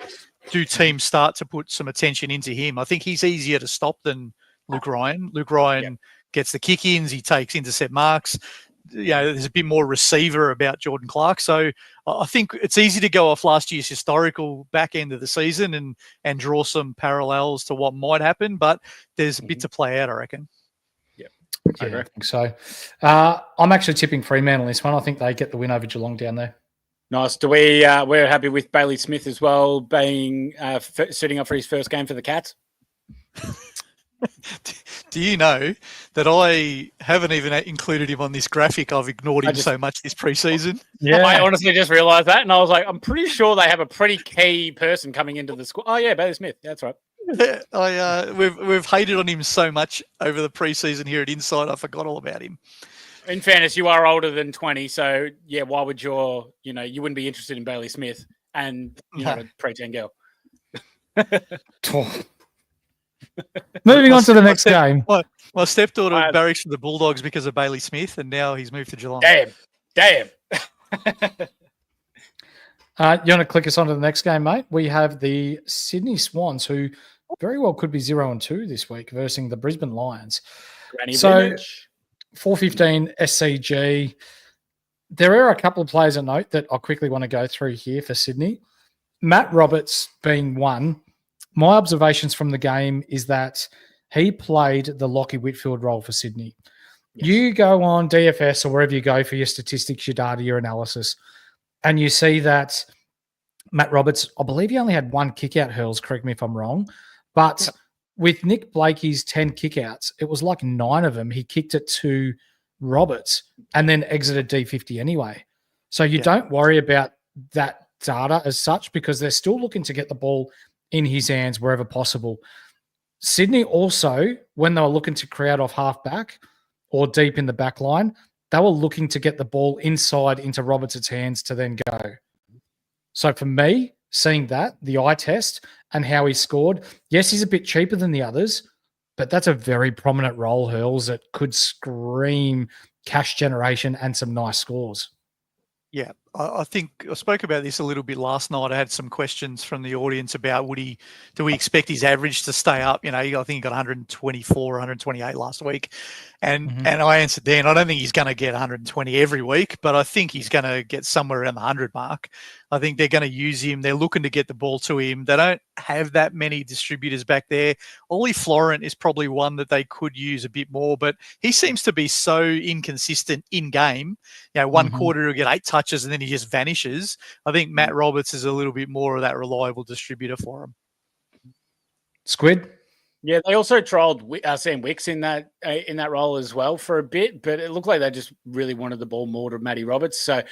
do teams start to put some attention into him? I think he's easier to stop than Luke Ryan. Luke Ryan gets the kick-ins, he takes intercept marks. There's a bit more receiver about Jordan Clark. So I think it's easy to go off last year's historical back end of the season and draw some parallels to what might happen, but there's a bit to play out, I reckon. I think so. I'm actually tipping Fremantle this one. I think they get the win over Geelong down there. Nice. Do we're happy with Bailey Smith as well being suiting up for his first game for the Cats? Do you know that I haven't even included him on this graphic? I've ignored him so much this preseason. I honestly just realised that, and I was like, I'm pretty sure they have a pretty key person coming into the squad. Oh yeah, Bailey Smith. That's right. We've hated on him so much over the preseason here at Inside. I forgot all about him. In fairness, you are older than 20, so yeah. Why would you wouldn't be interested in Bailey Smith and a preteen girl? Moving on to the next game. My stepdaughter barracks for the Bulldogs because of Bailey Smith, and now he's moved to Geelong. Damn. You want to click us on to the next game, mate? We have the Sydney Swans, who very well could be 0-2 this week, versus the Brisbane Lions. So 4:15 SCG. There are a couple of players of note that I quickly want to go through here for Sydney. Matt Roberts being one. My observations from the game is that he played the Lockie Whitfield role for Sydney. Yes. You go on DFS or wherever you go for your statistics, your data, your analysis, and you see that Matt Roberts, I believe he only had 1 kick-out, Hurls, correct me if I'm wrong, but with Nick Blakey's 10 kick-outs, it was like 9 of them. He kicked it to Roberts and then exited D50 anyway. So you don't worry about that data as such because they're still looking to get the ball in his hands wherever possible. Sydney also, when they were looking to create off half-back or deep in the back line, they were looking to get the ball inside into Roberts' hands to then go. So for me, seeing that, the eye test and how he scored, yes, he's a bit cheaper than the others, but that's a very prominent role, Hurls, that could scream cash generation and some nice scores. Yeah, I think I spoke about this a little bit last night. I had some questions from the audience about do we expect his average to stay up? I think he got 124, 128 last week. And I answered then, I don't think he's going to get 120 every week, but I think he's going to get somewhere around the 100 mark. I think they're going to use him. They're looking to get the ball to him. They don't have that many distributors back there. Ollie Florent is probably one that they could use a bit more, but he seems to be so inconsistent in game. One quarter he'll get 8 touches and then he just vanishes. I think Matt Roberts is a little bit more of that reliable distributor for him. Squid? Yeah, they also trialled Sam Wicks in that role as well for a bit, but it looked like they just really wanted the ball more to Matty Roberts. So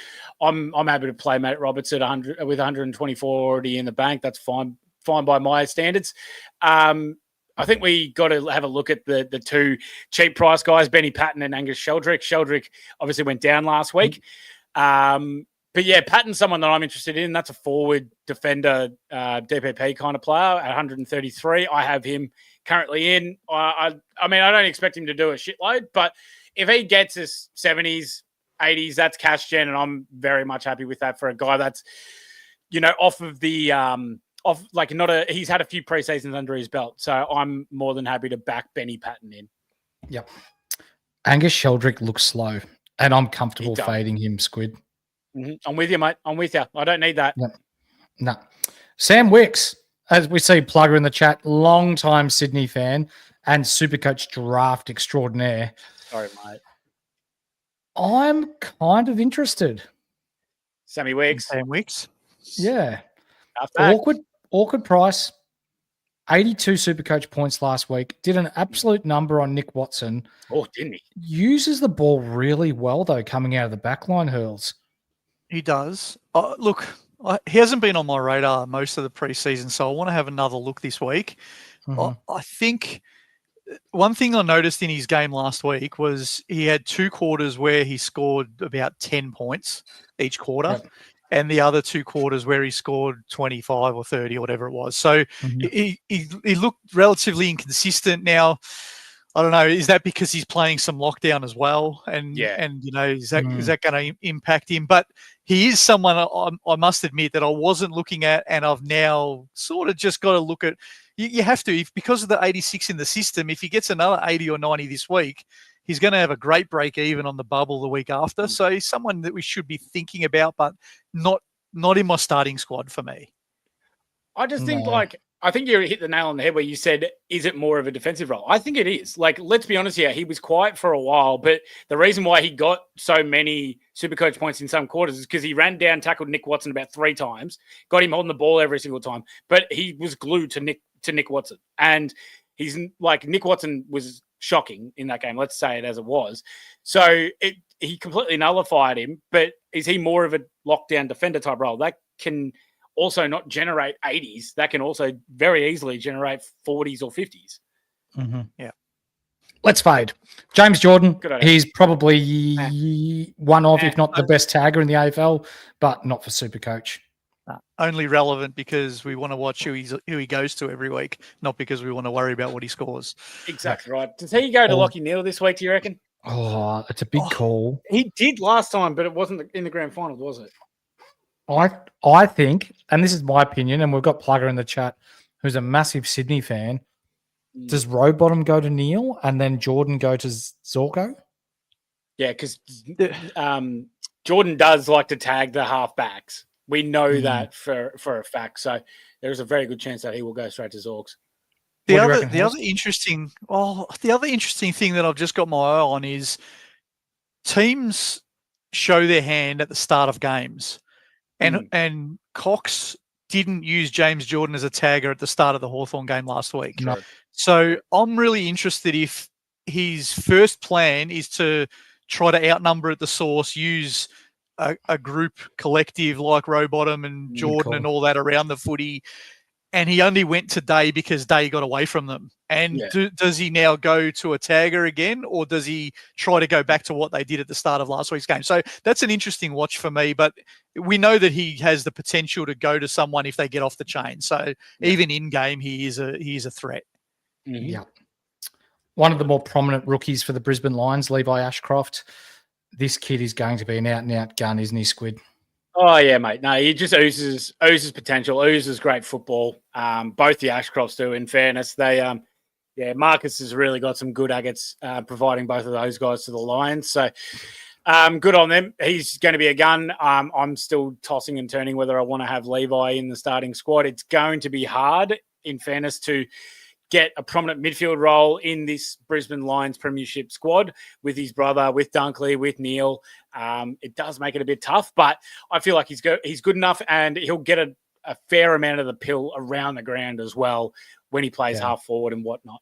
I'm happy to play Matt Roberts at 100 with 124 already in the bank. That's fine by my standards. I think we got to have a look at the two cheap price guys, Benny Patton and Angus Sheldrick. Sheldrick obviously went down last week. But yeah, Patton's someone that I'm interested in. That's a forward defender, DPP kind of player at 133. I have him currently in. I mean, I don't expect him to do a shitload, but if he gets his 70s, 80s, that's cash gen, and I'm very much happy with that for a guy that's, off of the he's had a few preseasons under his belt. So I'm more than happy to back Benny Patton in. Yep. Angus Sheldrick looks slow, and I'm comfortable fading him, Squid. Mm-hmm. I'm with you, mate. I'm with you. I don't need that. No. Sam Wicks, as we see Plugger in the chat, long-time Sydney fan and Supercoach draft extraordinaire. Sorry, mate. I'm kind of interested. Sammy Wicks. Sam Wicks. Yeah. Awkward price. 82 Supercoach points last week. Did an absolute number on Nick Watson. Oh, didn't he? Uses the ball really well, though, coming out of the backline, Hurls. He does. Look, he hasn't been on my radar most of the preseason, so I want to have another look this week. I think one thing I noticed in his game last week was he had 2 quarters where he scored about 10 points each quarter, and the other 2 quarters where he scored 25 or 30 or whatever it was. So he looked relatively inconsistent. Now, I don't know, is that because he's playing some lockdown as well? And is that going to impact him? But he is someone I must admit that I wasn't looking at, and I've now sort of just got to look at. You have to, because of the 86 in the system, if he gets another 80 or 90 this week, he's going to have a great break even on the bubble the week after. So he's someone that we should be thinking about, but not in my starting squad for me. I just think I think you hit the nail on the head where you said, is it more of a defensive role? I think it is. Let's be honest here. He was quiet for a while, but the reason why he got so many Supercoach points in some quarters is because he ran down, tackled Nick Watson about 3 times, got him on the ball every single time, but he was glued to Nick Watson. And he's Nick Watson was shocking in that game. Let's say it as it was. So he completely nullified him, but is he more of a lockdown defender type role? That can also not generate 80s. That can also very easily generate 40s or 50s. Yeah. Let's fade. James Jordan, he's probably one of, if not the best tagger in the AFL, but not for Supercoach. Only relevant because we want to watch who he goes to every week, not because we want to worry about what he scores. Exactly right. Does he go to Lachie Neale this week, do you reckon? Oh, it's a big call. He did last time, but it wasn't in the grand final, was it? I think, and this is my opinion, and we've got Plugger in the chat, who's a massive Sydney fan. Does Rowbottom go to Neale and then Jordan go to Zorko? Yeah, because Jordan does like to tag the halfbacks. We know that for a fact. So there's a very good chance that he will go straight to Zorks. The other interesting thing that I've just got my eye on is teams show their hand at the start of games. And Cox didn't use James Jordan as a tagger at the start of the Hawthorn game last week. No. So I'm really interested if his first plan is to try to outnumber at the source, use a group collective like Rowbottom and Jordan and all that around the footy, and he only went to Day because Day got away from them. And does he now go to a tagger again, or does he try to go back to what they did at the start of last week's game? So that's an interesting watch for me, but we know that he has the potential to go to someone if they get off the chain. So even in game, he is a threat. Mm-hmm. Yeah. One of the more prominent rookies for the Brisbane Lions, Levi Ashcroft. This kid is going to be an out-and-out gun, isn't he, Squid? Oh, yeah, mate. No, he just oozes potential, oozes great football. Both the Ashcrofts do, in fairness. Marcus has really got some good agates providing both of those guys to the Lions. So good on them. He's going to be a gun. I'm still tossing and turning whether I want to have Levi in the starting squad. It's going to be hard, in fairness, to get a prominent midfield role in this Brisbane Lions Premiership squad with his brother, with Dunkley, with Neale. It does make it a bit tough, but I feel like he's good enough, and he'll get a fair amount of the pill around the ground as well when he plays half forward and whatnot.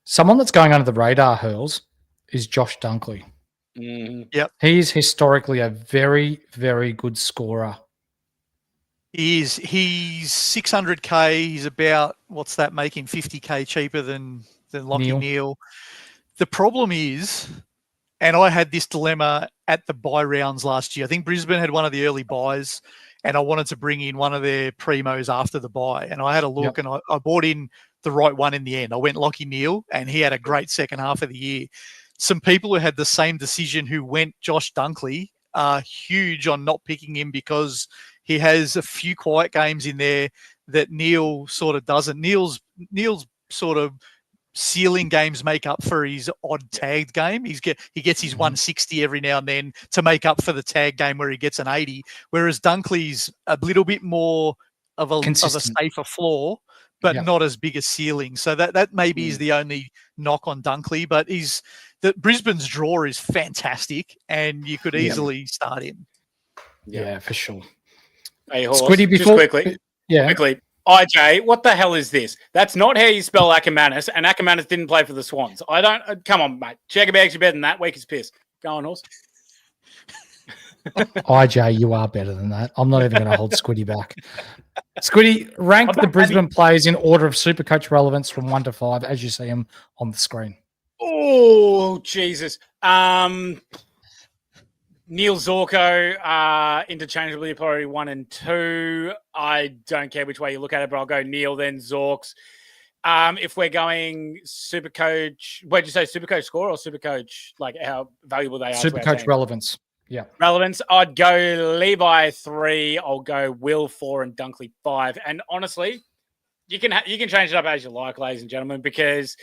Someone that's going under the radar, Hurls, is Josh Dunkley. Mm-hmm. Yep. He's historically a very, very good scorer. He's 600K. He's about, what's that, making 50K cheaper than Lachie Neale. The problem is, and I had this dilemma at the bye rounds last year. I think Brisbane had one of the early buys, and I wanted to bring in one of their primos after the bye. And I had a look, and I bought in the right one in the end. I went Lachie Neale, and he had a great second half of the year. Some people who had the same decision who went Josh Dunkley are huge on not picking him because he has a few quiet games in there that Neale sort of doesn't. Neale's sort of ceiling games make up for his odd tagged game. He gets his 160 every now and then to make up for the tag game where he gets an 80. Whereas Dunkley's a little bit more of a safer floor, but not as big a ceiling. So that maybe is the only knock on Dunkley. But Brisbane's draw is fantastic, and you could easily start him. Yeah, for sure. Hey, Horse, Squiddy, just quickly. IJ, what the hell is this? That's not how you spell Ackermanis, and Ackermanis didn't play for the Swans. I don't. Come on, mate. Checker bags are better than that. Weak as piss. Go on, Horse. IJ, you are better than that. I'm not even going to hold Squiddy back. Squiddy, rank the Brisbane players in order of Supercoach relevance from 1 to 5 as you see them on the screen. Oh, Jesus. Neil Zorko, interchangeably priority 1 and 2. I don't care which way you look at it, but I'll go Neil, then Zorks. If we're going Supercoach, what did you say, Supercoach score or Supercoach, like how valuable they are? Supercoach relevance. Yeah. Relevance, I'd go Levi 3, I'll go Will 4 and Dunkley 5. And honestly, you can change it up as you like, ladies and gentlemen, because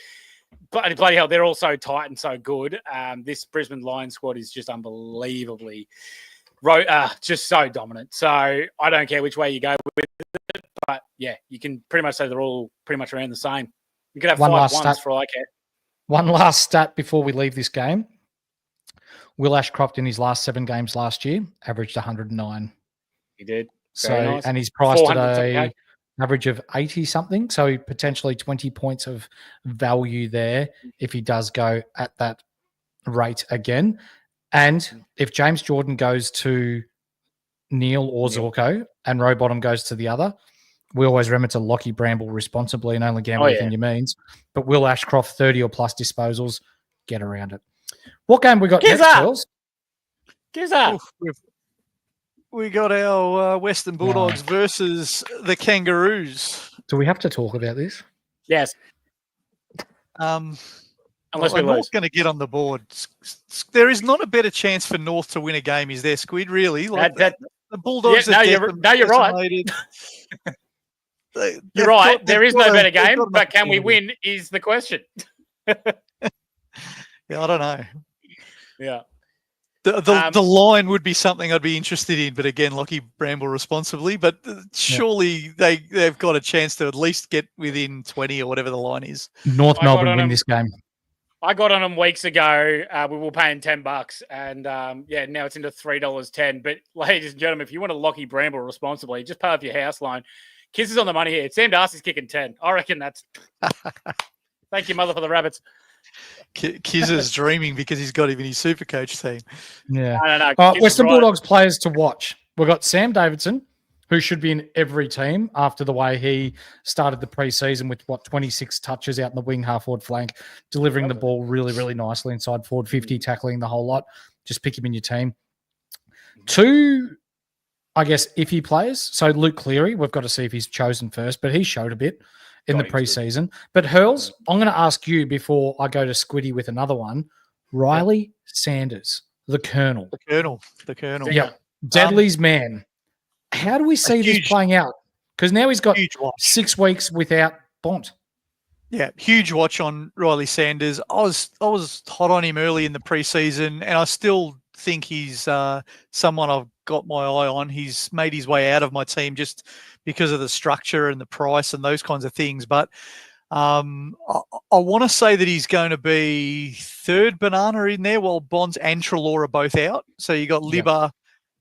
bloody hell, they're all so tight and so good. This Brisbane Lions squad is just unbelievably just so dominant. So I don't care which way you go with it, but yeah, you can pretty much say they're all pretty much around the same. You could have 5 ones for all I care. One last stat before we leave this game. Will Ashcroft in his last 7 games last year averaged 109. He did. Very nice. And he's priced at an average of 80 something. So potentially 20 points of value there if he does go at that rate again. And if James Jordan goes to Neil or Zorko and Rowbottom goes to the other, we always remember to Lachie Bramble responsibly and only gamble within your means. But Will Ashcroft, 30 or plus disposals, get around it. What game we got next, Charles? Give up. We got our Western Bulldogs versus the Kangaroos. Do we have to talk about this? Yes. Unless we lose. North going to get on the board. There is not a better chance for North to win a game, is there, Squid? Really? Like the Bulldogs. Yeah, you're right. You're right. There is no better game, but can we win is the question. Yeah, I don't know. Yeah. The line would be something I'd be interested in, but again, Lachie Bramble responsibly. But surely they've got a chance to at least get within 20 or whatever the line is. North Melbourne win this game. I got on them weeks ago. We were paying $10, and now it's into $3.10. But ladies and gentlemen, if you want to Lachie Bramble responsibly, just pay off your house loan. Kiss is on the money here. Sam Darcy's kicking 10. I reckon that's. Thank you, mother, for the rabbits. Kiz is dreaming because he's got him in his Supercoach team. Yeah. No. Western Bulldogs players to watch. We've got Sam Davidson, who should be in every team after the way he started the preseason with 26 touches out in the wing, half forward flank, delivering the ball really, really nicely inside forward 50, tackling the whole lot. Just pick him in your team. 2, I guess, iffy players. So Luke Cleary, we've got to see if he's chosen first, but he showed a bit in the preseason. But Hurls, I'm going to ask you before I go to Squiddy with another one. Riley Sanders, the Colonel. The Colonel. Yeah. Deadly's man. How do we see this playing out? Because now he's got 6 weeks without Bont. Yeah, huge watch on Riley Sanders. I was hot on him early in the preseason, and I still think he's someone I've got my eye on. He's made his way out of my team just because of the structure and the price and those kinds of things. But I want to say that he's going to be third banana in there while Bonds and Treloar are both out. So you got Libba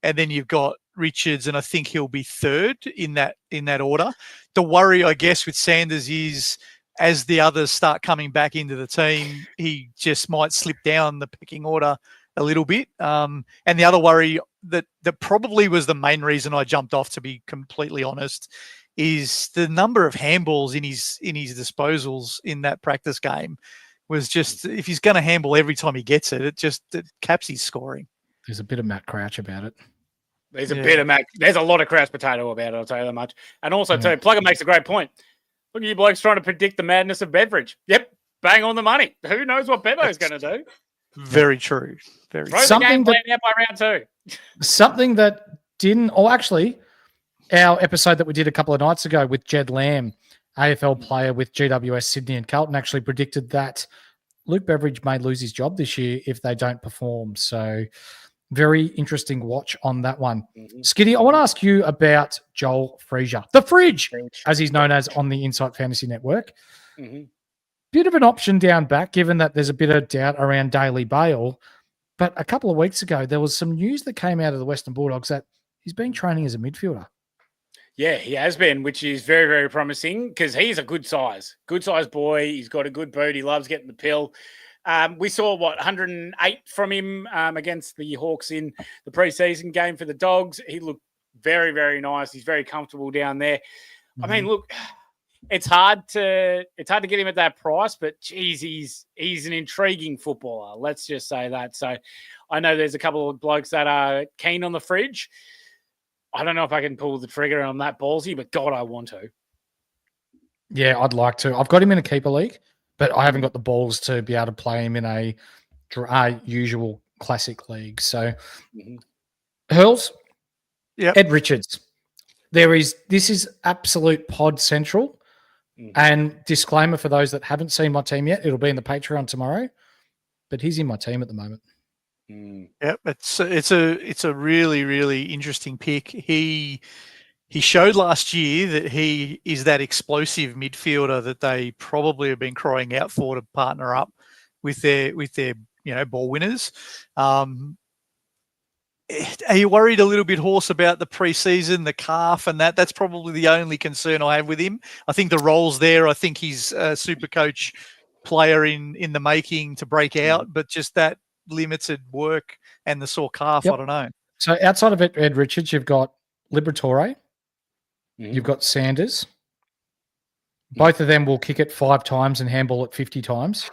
and then you've got Richards, and I think he'll be third in that order. The worry, I guess, with Sanders is as the others start coming back into the team, he just might slip down the pecking order a little bit. And the other worry that probably was the main reason I jumped off, to be completely honest, is the number of handballs in his disposals in that practice game was just, if he's going to handball every time he gets it, it caps his scoring. There's a bit of Matt Crouch about it. There's a bit of Matt. There's a lot of Crouch potato about it, I'll tell you that much. And also, too, Plugger makes a great point. Look at you blokes trying to predict the madness of Beveridge. Yep, bang on the money. Who knows what Bevo's going to do? Very true. Very true. The game playing out by round 2. Something that didn't, or actually, our episode that we did a couple of nights ago with Jed Lamb, AFL player with GWS Sydney and Carlton, actually predicted that Luke Beveridge may lose his job this year if they don't perform. So very interesting watch on that one. Skiddy, I want to ask you about Joel Freesia, the Fridge, as he's known as on the Insight Fantasy Network. Bit of an option down back, given that there's a bit of doubt around Daily Bale. But a couple of weeks ago, there was some news that came out of the Western Bulldogs that he's been training as a midfielder. Yeah, he has been, which is very, very promising because he's a good size boy. He's got a good boot. He loves getting the pill. We saw, 108 from him against the Hawks in the preseason game for the Dogs. He looked very, very nice. He's very comfortable down there. I mean, look, it's hard to get him at that price, but geez, he's an intriguing footballer. Let's just say that. So I know there's a couple of blokes that are keen on the Fridge. I don't know if I can pull the trigger on that ballsy, but God, I want to. Yeah, I'd like to. I've got him in a keeper league, but I haven't got the balls to be able to play him in a usual classic league. So, Hurls, Ed Richards. This is absolute pod central. And disclaimer for those that haven't seen my team yet, it'll be in the Patreon tomorrow, but he's in my team at the moment. Yep, it's a really, really interesting pick. He showed last year that he is that explosive midfielder that they probably have been crying out for to partner up with their ball winners. Are you worried a little bit, Horse, about the preseason, the calf, and that? That's probably the only concern I have with him. I think the role's there. I think he's a SuperCoach player in the making to break out, but just that limited work and the sore calf, I don't know. So outside of Ed Richards, you've got Liberatore, you've got Sanders. Both of them will kick it 5 times and handball it 50 times.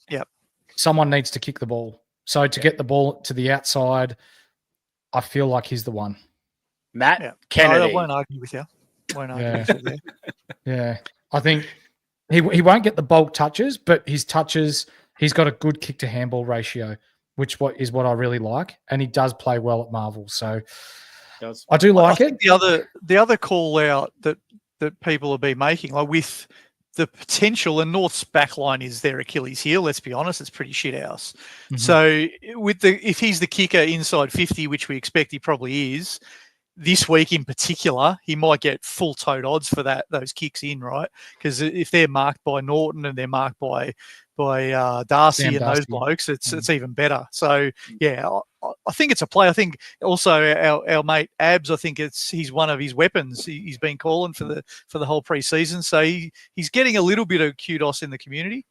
Yep. Someone needs to kick the ball. So to get the ball to the outside, I feel like he's the one. Matt Kennedy. I won't argue with you. Yeah. I think he won't get the bulk touches, but his touches, he's got a good kick to handball ratio, which is what I really like. And he does play well at Marvel. So I do like it. The other call out that people have been making, like with the potential, and North's backline is their Achilles heel. Let's be honest, it's pretty shit house. So if he's the kicker inside 50, which we expect he probably is, this week in particular, he might get full tote odds for those kicks in, right? Because if they're marked by Norton and they're marked by Darcy and those blokes, it's even better. So yeah, I think it's a play. I think also our mate Abs, I think he's one of his weapons. He's been calling for the whole preseason, so he's getting a little bit of kudos in the community.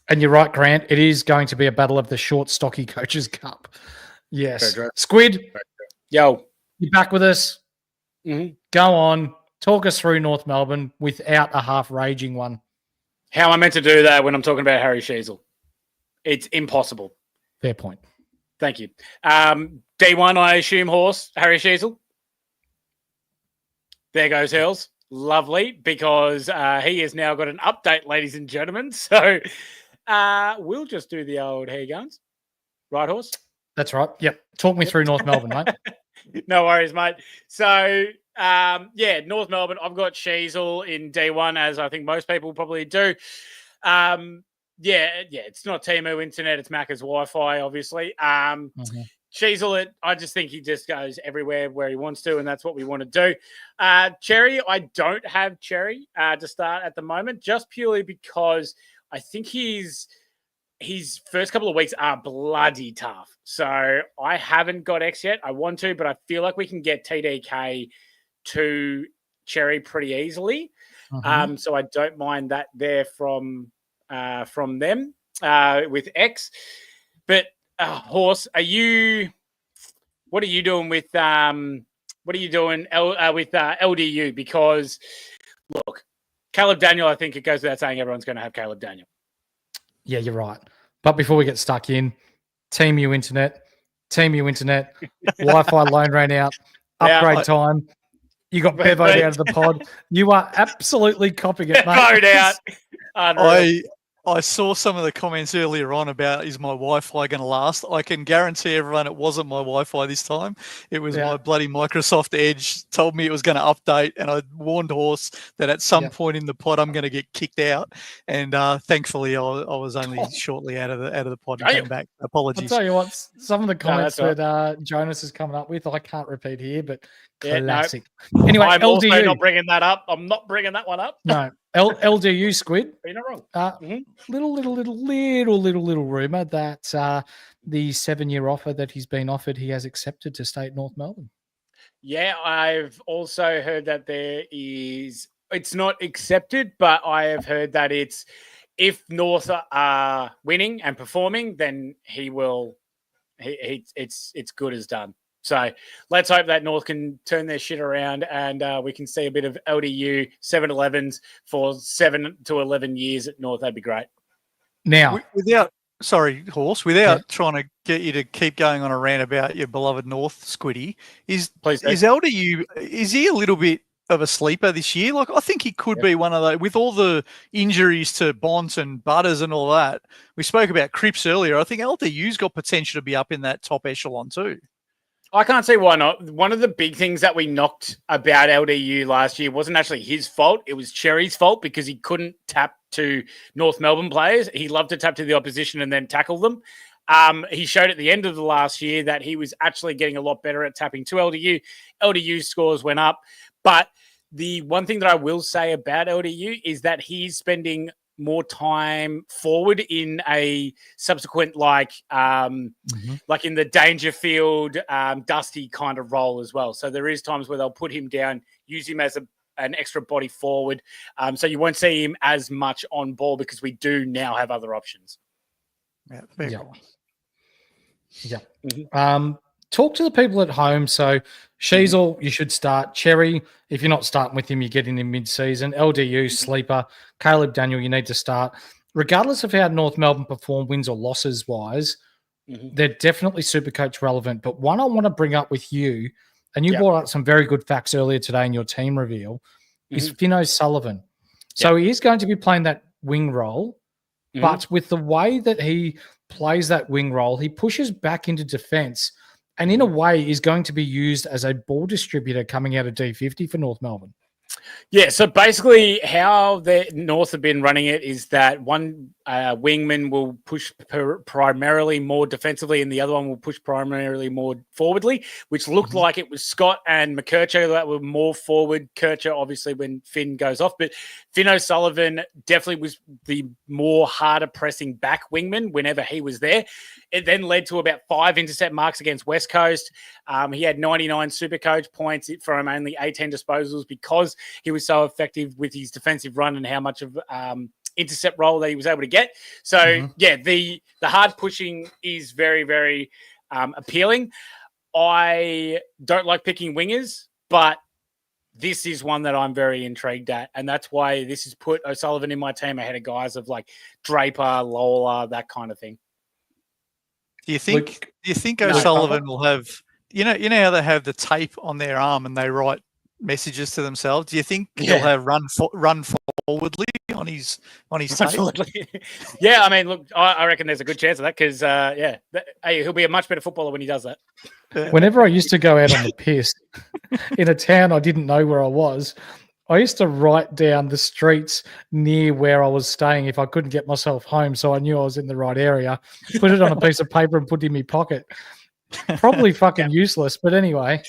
And you're right, Grant. It is going to be a battle of the short, stocky Coaches Cup. Yes, Squid. Yo, you back with us? Go on, talk us through North Melbourne without a half raging one. How am I meant to do that when I'm talking about Harry Sheezel? It's impossible. Fair point. Thank you. D1, I assume, Horse, Harry Sheezel. There goes Hurls. Lovely, because he has now got an update, ladies and gentlemen. So we'll just do the old here guns. Right, Horse? That's right. Yep. Talk me through North Melbourne, mate. No worries, mate. So, North Melbourne, I've got Sheezel in D1, as I think most people probably do. It's not Temu internet, it's Macca's Wi-Fi, obviously. Sheezel, I just think he just goes everywhere where he wants to, and that's what we want to do. Cherry, I don't have Cherry to start at the moment, just purely because I think he's his first couple of weeks are bloody tough. So I haven't got X yet. I want to, but I feel like we can get TDK to Cherry pretty easily. So I don't mind that there from them with X. But Horse, what are you doing with LDU? Because look, Caleb Daniel, I think it goes without saying everyone's going to have Caleb Daniel. Yeah, you're right. But before we get stuck in, Team U Internet, Wi-Fi loan ran out, upgrade time. You got Bevoed out of the pod. You are absolutely copying it, mate. Bevoed out. I saw some of the comments earlier on about, is my Wi-Fi going to last? I can guarantee everyone it wasn't my Wi-Fi this time. It was my bloody Microsoft Edge told me it was going to update, and I warned Horse that at some point in the pod I'm going to get kicked out. And thankfully I was only shortly out of the pod and came back. Apologies. I'll tell you what, some of the comments that Jonas is coming up with, I can't repeat here, but classic. Anyway, I'm LDU. also not bringing that up. I'm not bringing that one up. No. LDU Squid. You're not wrong. Little rumor that the 7-year offer that he's been offered, he has accepted to stay at North Melbourne. Yeah, I've also heard that it's not accepted, but I have heard that it's, if North are winning and performing, then he will. It's good as done. So let's hope that North can turn their shit around and we can see a bit of LDU 7-11s for 7 to 11 years at North. That'd be great. Now, without trying to get you to keep going on a rant about your beloved North, Squiddy, is LDU, is he a little bit of a sleeper this year? Like, I think he could be one of those, with all the injuries to Bont and Butters and all that. We spoke about Cripps earlier. I think LDU's got potential to be up in that top echelon too. I can't see why not. One of the big things that we knocked about LDU last year wasn't actually his fault. It was Cherry's fault because he couldn't tap to North Melbourne players. He loved to tap to the opposition and then tackle them. He showed at the end of the last year that he was actually getting a lot better at tapping to LDU. LDU scores went up. But the one thing that I will say about LDU is that he's spending more time forward in a subsequent, like in the Dangerfield, Dusty kind of role as well. So there is times where they'll put him down, use him as an extra body forward. So you won't see him as much on ball because we do now have other options. Talk to the people at home. So Sheasel, you should start. Cherry, if you're not starting with him, you're getting him mid-season. LDU, sleeper. Caleb Daniel, you need to start. Regardless of how North Melbourne perform, wins or losses-wise, they're definitely SuperCoach relevant. But one I want to bring up with you, and you brought up some very good facts earlier today in your team reveal, is Finn O'Sullivan. So he is going to be playing that wing role, but with the way that he plays that wing role, he pushes back into defence, and in a way is going to be used as a ball distributor coming out of D50 for North Melbourne. Yeah, so basically how the North have been running it is that one wingman will push primarily more defensively and the other one will push primarily more forwardly, which looked like it was Scott and McKercher that were more forward. Kercher, obviously, when Finn goes off. But Finn O'Sullivan definitely was the more harder pressing back wingman whenever he was there. It then led to about 5 intercept marks against West Coast. He had 99 SuperCoach points from only 18 disposals because he was so effective with his defensive run and how much of intercept role that he was able to get. So, the hard pushing is very, very appealing. I don't like picking wingers, but this is one that I'm very intrigued at. And that's why this has put O'Sullivan in my team ahead of guys of like Draper, Lola, that kind of thing. Do you think O'Sullivan will have, you know how they have the tape on their arm and they write messages to themselves? Do you think he'll have run forwardly on his tape? Yeah, I mean, look, I reckon there's a good chance of that because, he'll be a much better footballer when he does that. Whenever I used to go out on the piss in a town I didn't know where I was, I used to write down the streets near where I was staying if I couldn't get myself home, so I knew I was in the right area. Put it on a piece of paper and put it in my pocket. Probably fucking useless, but anyway,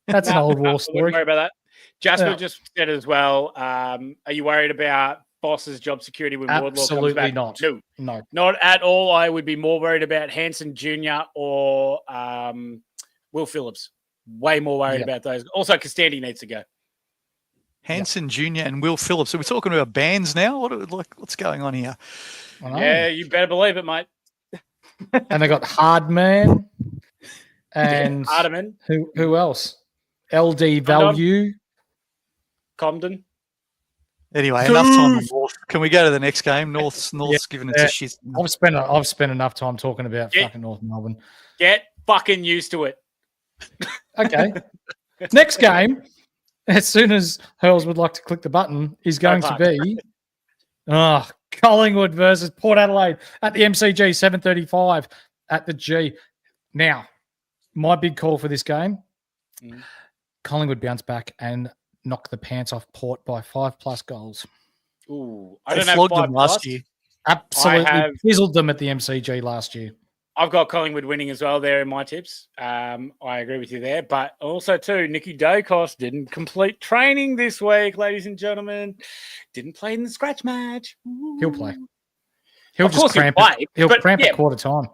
that's an old war story. Wouldn't worry about that. Jasper just said as well, are you worried about Boss's job security when Wardlaw comes Absolutely back? not. No, not at all. I would be more worried about Hanson Jr. or Will Phillips. Way more worried about those. Also, Costandy needs to go. Hanson Jr. and Will Phillips. Are we talking about bands now? What's going on here? Yeah, you better believe it, mate. And they got Hardman and Hardiman. Who else? LD Value. Comden. Anyway, enough time on North. Can we go to the next game? North's giving it a shit. I've spent enough time talking about fucking North Melbourne. Get fucking used to it. Okay. Next game, as soon as Hurls would like to click the button, is going to be Collingwood versus Port Adelaide at the MCG, 7:35 at the G. Now, my big call for this game, Collingwood bounce back and knock the pants off Port by 5+ goals. Ooh, I don't know. Them last year. Absolutely fizzled them at the MCG last year. I've got Collingwood winning as well there in my tips. I agree with you there. But also, too, Nicky Dacos didn't complete training this week, ladies and gentlemen. Didn't play in the scratch match. Ooh. He'll play. He'll cramp at quarter time.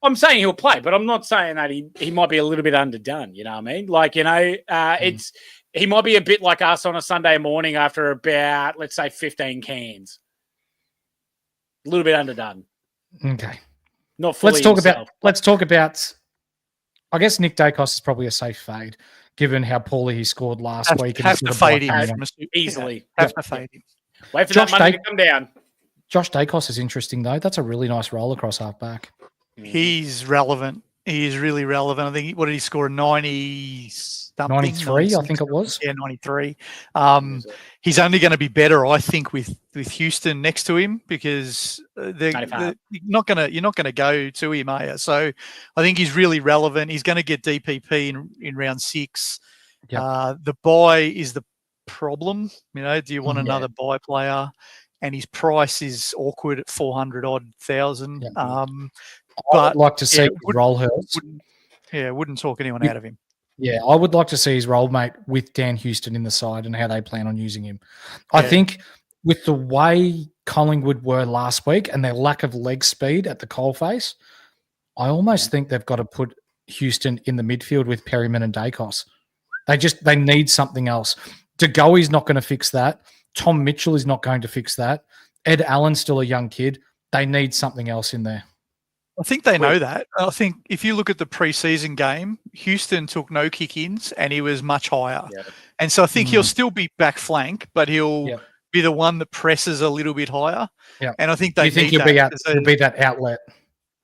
I'm saying he'll play, but I'm not saying that he might be a little bit underdone. You know what I mean? Like, he might be a bit like us on a Sunday morning after about, let's say, 15 cans. A little bit underdone. Okay. Not fully Let's talk about. I guess Nick Dacos is probably a safe fade, given how poorly he scored last week. Have to fade him easily. Have to fade him. Wait for that money to come down. Josh Dacos is interesting though. That's a really nice roll across half back. He's relevant. He is really relevant. I think, what did he score? 90-something? 93, I think it was. Yeah, 93. He's only going to be better, I think, with Houston next to him, because you're not going to go to him, are you? So I think he's really relevant. He's going to get DPP in round 6. Yep. The buy is the problem. Do you want another buy player? And his price is awkward at 400,000. Yep. But I'd like to see roll Hurls. Wouldn't talk anyone out of him. Yeah, I would like to see his role mate with Dan Houston in the side and how they plan on using him. I think with the way Collingwood were last week and their lack of leg speed at the coalface, I almost think they've got to put Houston in the midfield with Perryman and Dacos. They need something else. De Goey's not going to fix that. Tom Mitchell is not going to fix that. Ed Allen's still a young kid. They need something else in there. I think they know that. I think if you look at the preseason game, Houston took no kick-ins and he was much higher. Yep. And so I think he'll still be back flank, but he'll be the one that presses a little bit higher. Yep. And I think they need that. He'll be that outlet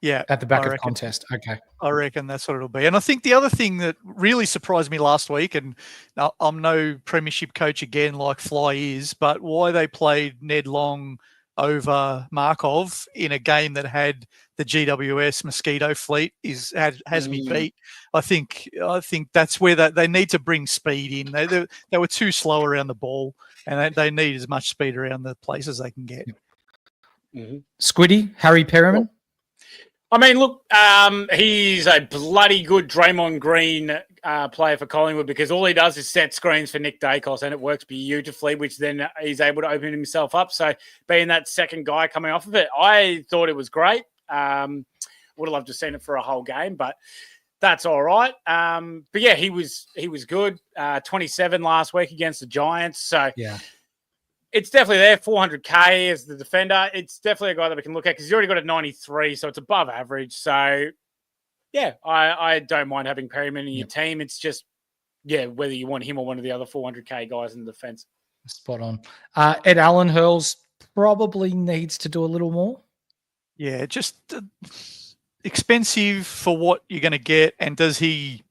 at the back of the contest. Okay. I reckon that's what it'll be. And I think the other thing that really surprised me last week, and I'm no premiership coach again like Fly is, but why they played Ned Long over Markov in a game that had the GWS Mosquito fleet has me beat. I think that's where they need to bring speed in. They were too slow around the ball, and they need as much speed around the places they can get. Skiddy, Harry Perryman. I mean, look, he's a bloody good Draymond Green player for Collingwood, because all he does is set screens for Nick Dacos, and it works beautifully, which then he's able to open himself up. So being that second guy coming off of it, I thought it was great. Would have loved to have seen it for a whole game, but that's all right. But yeah, he was good. 27 last week against the Giants. So it's definitely there. 400K as the defender. It's definitely a guy that we can look at, because he's already got a 93, so it's above average. So yeah, I don't mind having Perryman in your team. It's just, whether you want him or one of the other 400K guys in the defense. Spot on. Ed Allen Hurls probably needs to do a little more. Yeah, just expensive for what you're going to get. And does he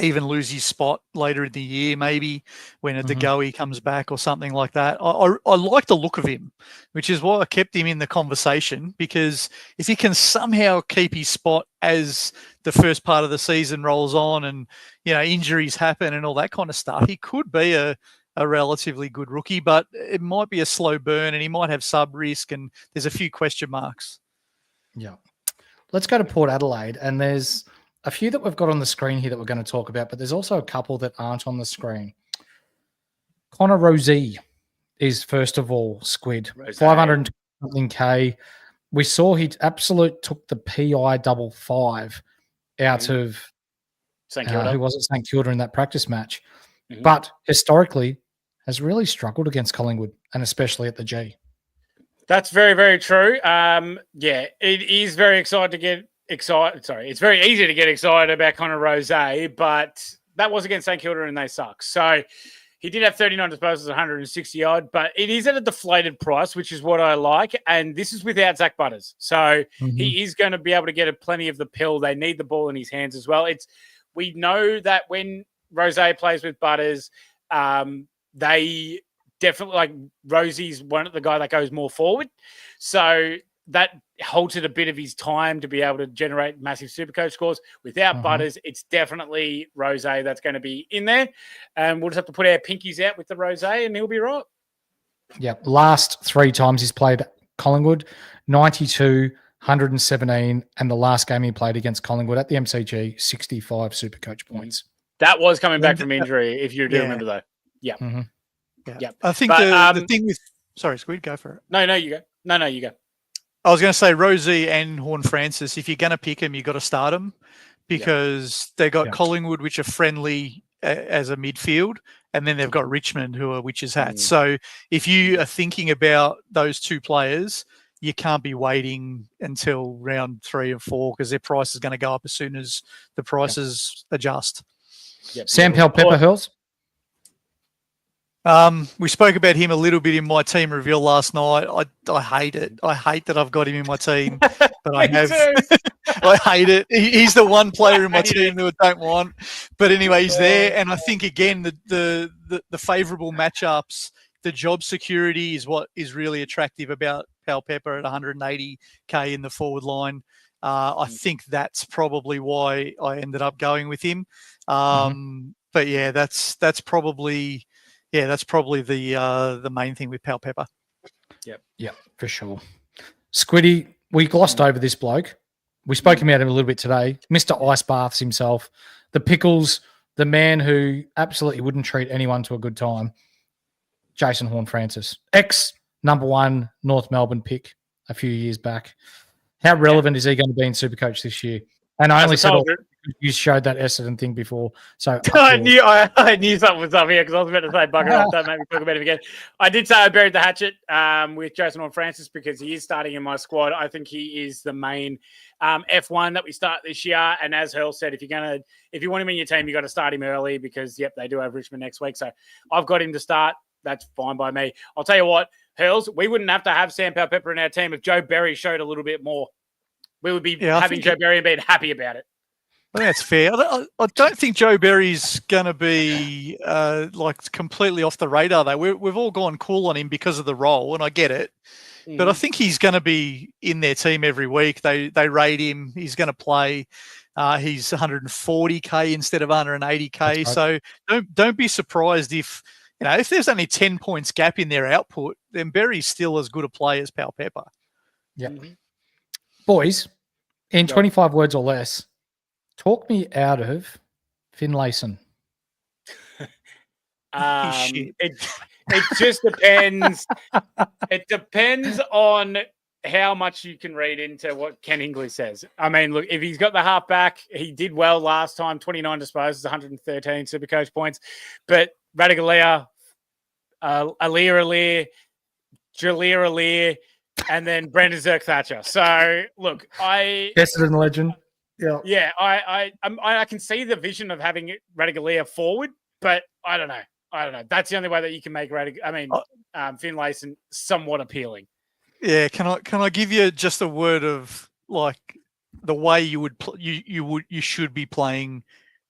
even lose his spot later in the year, maybe when a De Goey comes back or something like that? I like the look of him, which is why I kept him in the conversation, because if he can somehow keep his spot as the first part of the season rolls on and, injuries happen and all that kind of stuff, he could be a relatively good rookie, but it might be a slow burn and he might have sub risk, and there's a few question marks. Yeah. Let's go to Port Adelaide, and there's a few that we've got on the screen here that we're going to talk about, but there's also a couple that aren't on the screen. Connor Rozee is first of all Squid. Rose. 500 something K. We saw he took the PI 55 out of St Kilda. who was it? St Kilda in that practice match. Mhm. But historically has really struggled against Collingwood and especially at the G. That's very, very true. Yeah, it is very exciting to get excited. Sorry, it's very easy to get excited about Connor Rose, but that was against St Kilda and they suck. So he did have 39 disposals, 160 odd, but it is at a deflated price, which is what I like. And this is without Zach Butters. So he is going to be able to get plenty of the pill. They need the ball in his hands as well. We know that when Rose plays with Butters, they definitely, like, Rosie's the guy that goes more forward. So that halted a bit of his time to be able to generate massive SuperCoach scores. Without Butters, it's definitely Rose that's going to be in there. And we'll just have to put our pinkies out with the Rose and he'll be right. Yeah. Last 3 times he's played Collingwood, 92, 117, and the last game he played against Collingwood at the MCG, 65 SuperCoach points. That was coming back from injury, if you do remember, though. Yeah. Yeah. I think the thing with... Sorry, Squid, go for it. No, you go. No, you go. I was going to say Rosie and Horn-Francis, if you're going to pick them, you've got to start them because they got Collingwood, which are friendly as a midfield, and then they've got Richmond, who are witches' hats. So if you are thinking about those 2 players, you can't be waiting until round 3 and 4 because their price is going to go up as soon as the prices adjust. Yep. Sam Pepper Hurls? We spoke about him a little bit in my team reveal last night. I hate it. I hate that I've got him in my team, but I have. I hate it. He's the one player in my team that I don't want. But anyway, he's there, and I think again the favourable matchups, the job security is what is really attractive about Pal Pepper at 180K in the forward line. I think that's probably why I ended up going with him. But yeah, that's probably. Yeah, that's probably the main thing with Pal Pepper. Yep, for sure. Squiddy, we glossed over this bloke. We spoke about him a little bit today. Mr. Ice Baths himself. The Pickles, the man who absolutely wouldn't treat anyone to a good time. Jason Horn-Francis. Ex-#1 North Melbourne pick a few years back. How relevant is he going to be in SuperCoach this year? And I only said you showed that Essendon thing before. So I knew something was up here because I was about to say bugger off. Don't make me talk about him again. I did say I buried the hatchet with Jason Horn-Francis because he is starting in my squad. I think he is the main F1 that we start this year. And as Hurl said, if you want him in your team, you got to start him early because they do have Richmond next week. So I've got him to start. That's fine by me. I'll tell you what, Hurls, we wouldn't have to have Sam Pepper in our team if Joe Berry showed a little bit more. We would be having Joe Berry and being happy about it. I think that's fair. I don't think Joe Berry's going to be completely off the radar, though. We've all gone cool on him because of the role, and I get it. But I think he's going to be in their team every week. They rate him. He's going to play. He's 140K instead of 180K. Right. So don't be surprised if there's only 10 points gap in their output, then Berry's still as good a player as Pal Pepper. Yeah. Boys, in 25 words or less, talk me out of Finlayson. It just depends. It depends on how much you can read into what Ken Hingley says. I mean, look, if he's got the half back, he did well last time, 29 disposals, 113 SuperCoach points. But Radigalea, Alir, Jalir, and then Brandon Zerk-Thatcher. So, look, Essendon legend. Yeah, I can see the vision of having Radigalea forward, but I don't know. That's the only way that you can make Finlayson somewhat appealing. Yeah, can I give you just a word of the way you would you should be playing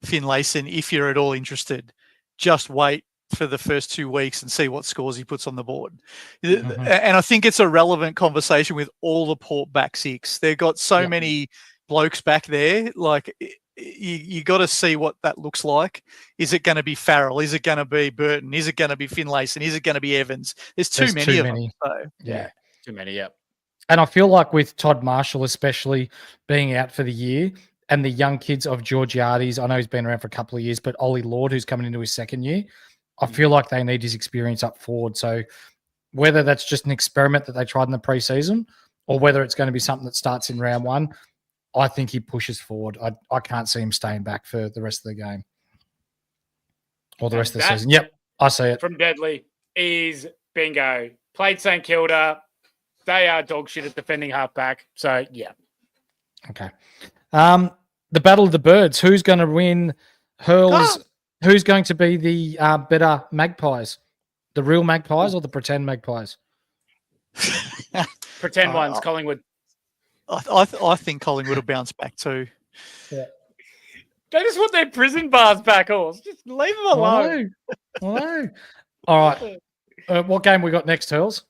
Finlayson if you're at all interested. Just wait for the first 2 weeks and see what scores he puts on the board. And I think it's a relevant conversation with all the Port back six. They've got so many blokes back there. You got to see what that looks like. Is it going to be Farrell? Is it going to be Burton? Is it going to be Finlayson? Is it going to be Evans? There's too many of them. So. Yeah. Too many, yeah. And I feel like with Todd Marshall especially being out for the year and the young kids of Georgiades, I know he's been around for a couple of years, but Ollie Lord, who's coming into his second year, I feel like they need his experience up forward. So whether that's just an experiment that they tried in the preseason or whether it's going to be something that starts in round one, I think he pushes forward. I can't see him staying back for the rest of the game or the rest of the season. Yep, I see it. From Deadly is bingo. Played St Kilda. They are dog shit at defending halfback. So, yeah. Okay. The Battle of the Birds. Who's going to win? Hurls. Who's going to be the better Magpies? The real Magpies or the pretend Magpies? Pretend ones, Collingwood. I think Collingwood will bounce back too. Yeah. They just want their prison bars back, Horse. Just leave them alone. I know. All right. What game we got next, Hurls?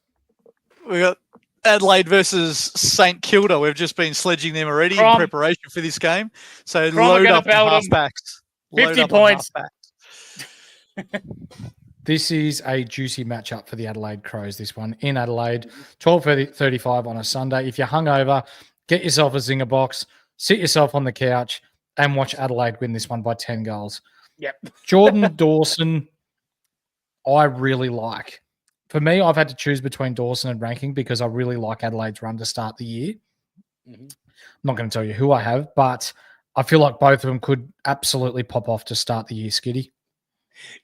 We got Adelaide versus St Kilda. We've just been sledging them already in preparation for this game. So load up on halfbacks. 50 points. This is a juicy matchup for the Adelaide Crows, this one. In Adelaide, 12:35 on a Sunday. If you're hungover, get yourself a zinger box, sit yourself on the couch, and watch Adelaide win this one by 10 goals. Yep. Jordan Dawson, I really like. For me, I've had to choose between Dawson and Ranking because I really like Adelaide's run to start the year. Mm-hmm. I'm not going to tell you who I have, but I feel like both of them could absolutely pop off to start the year, Skiddy.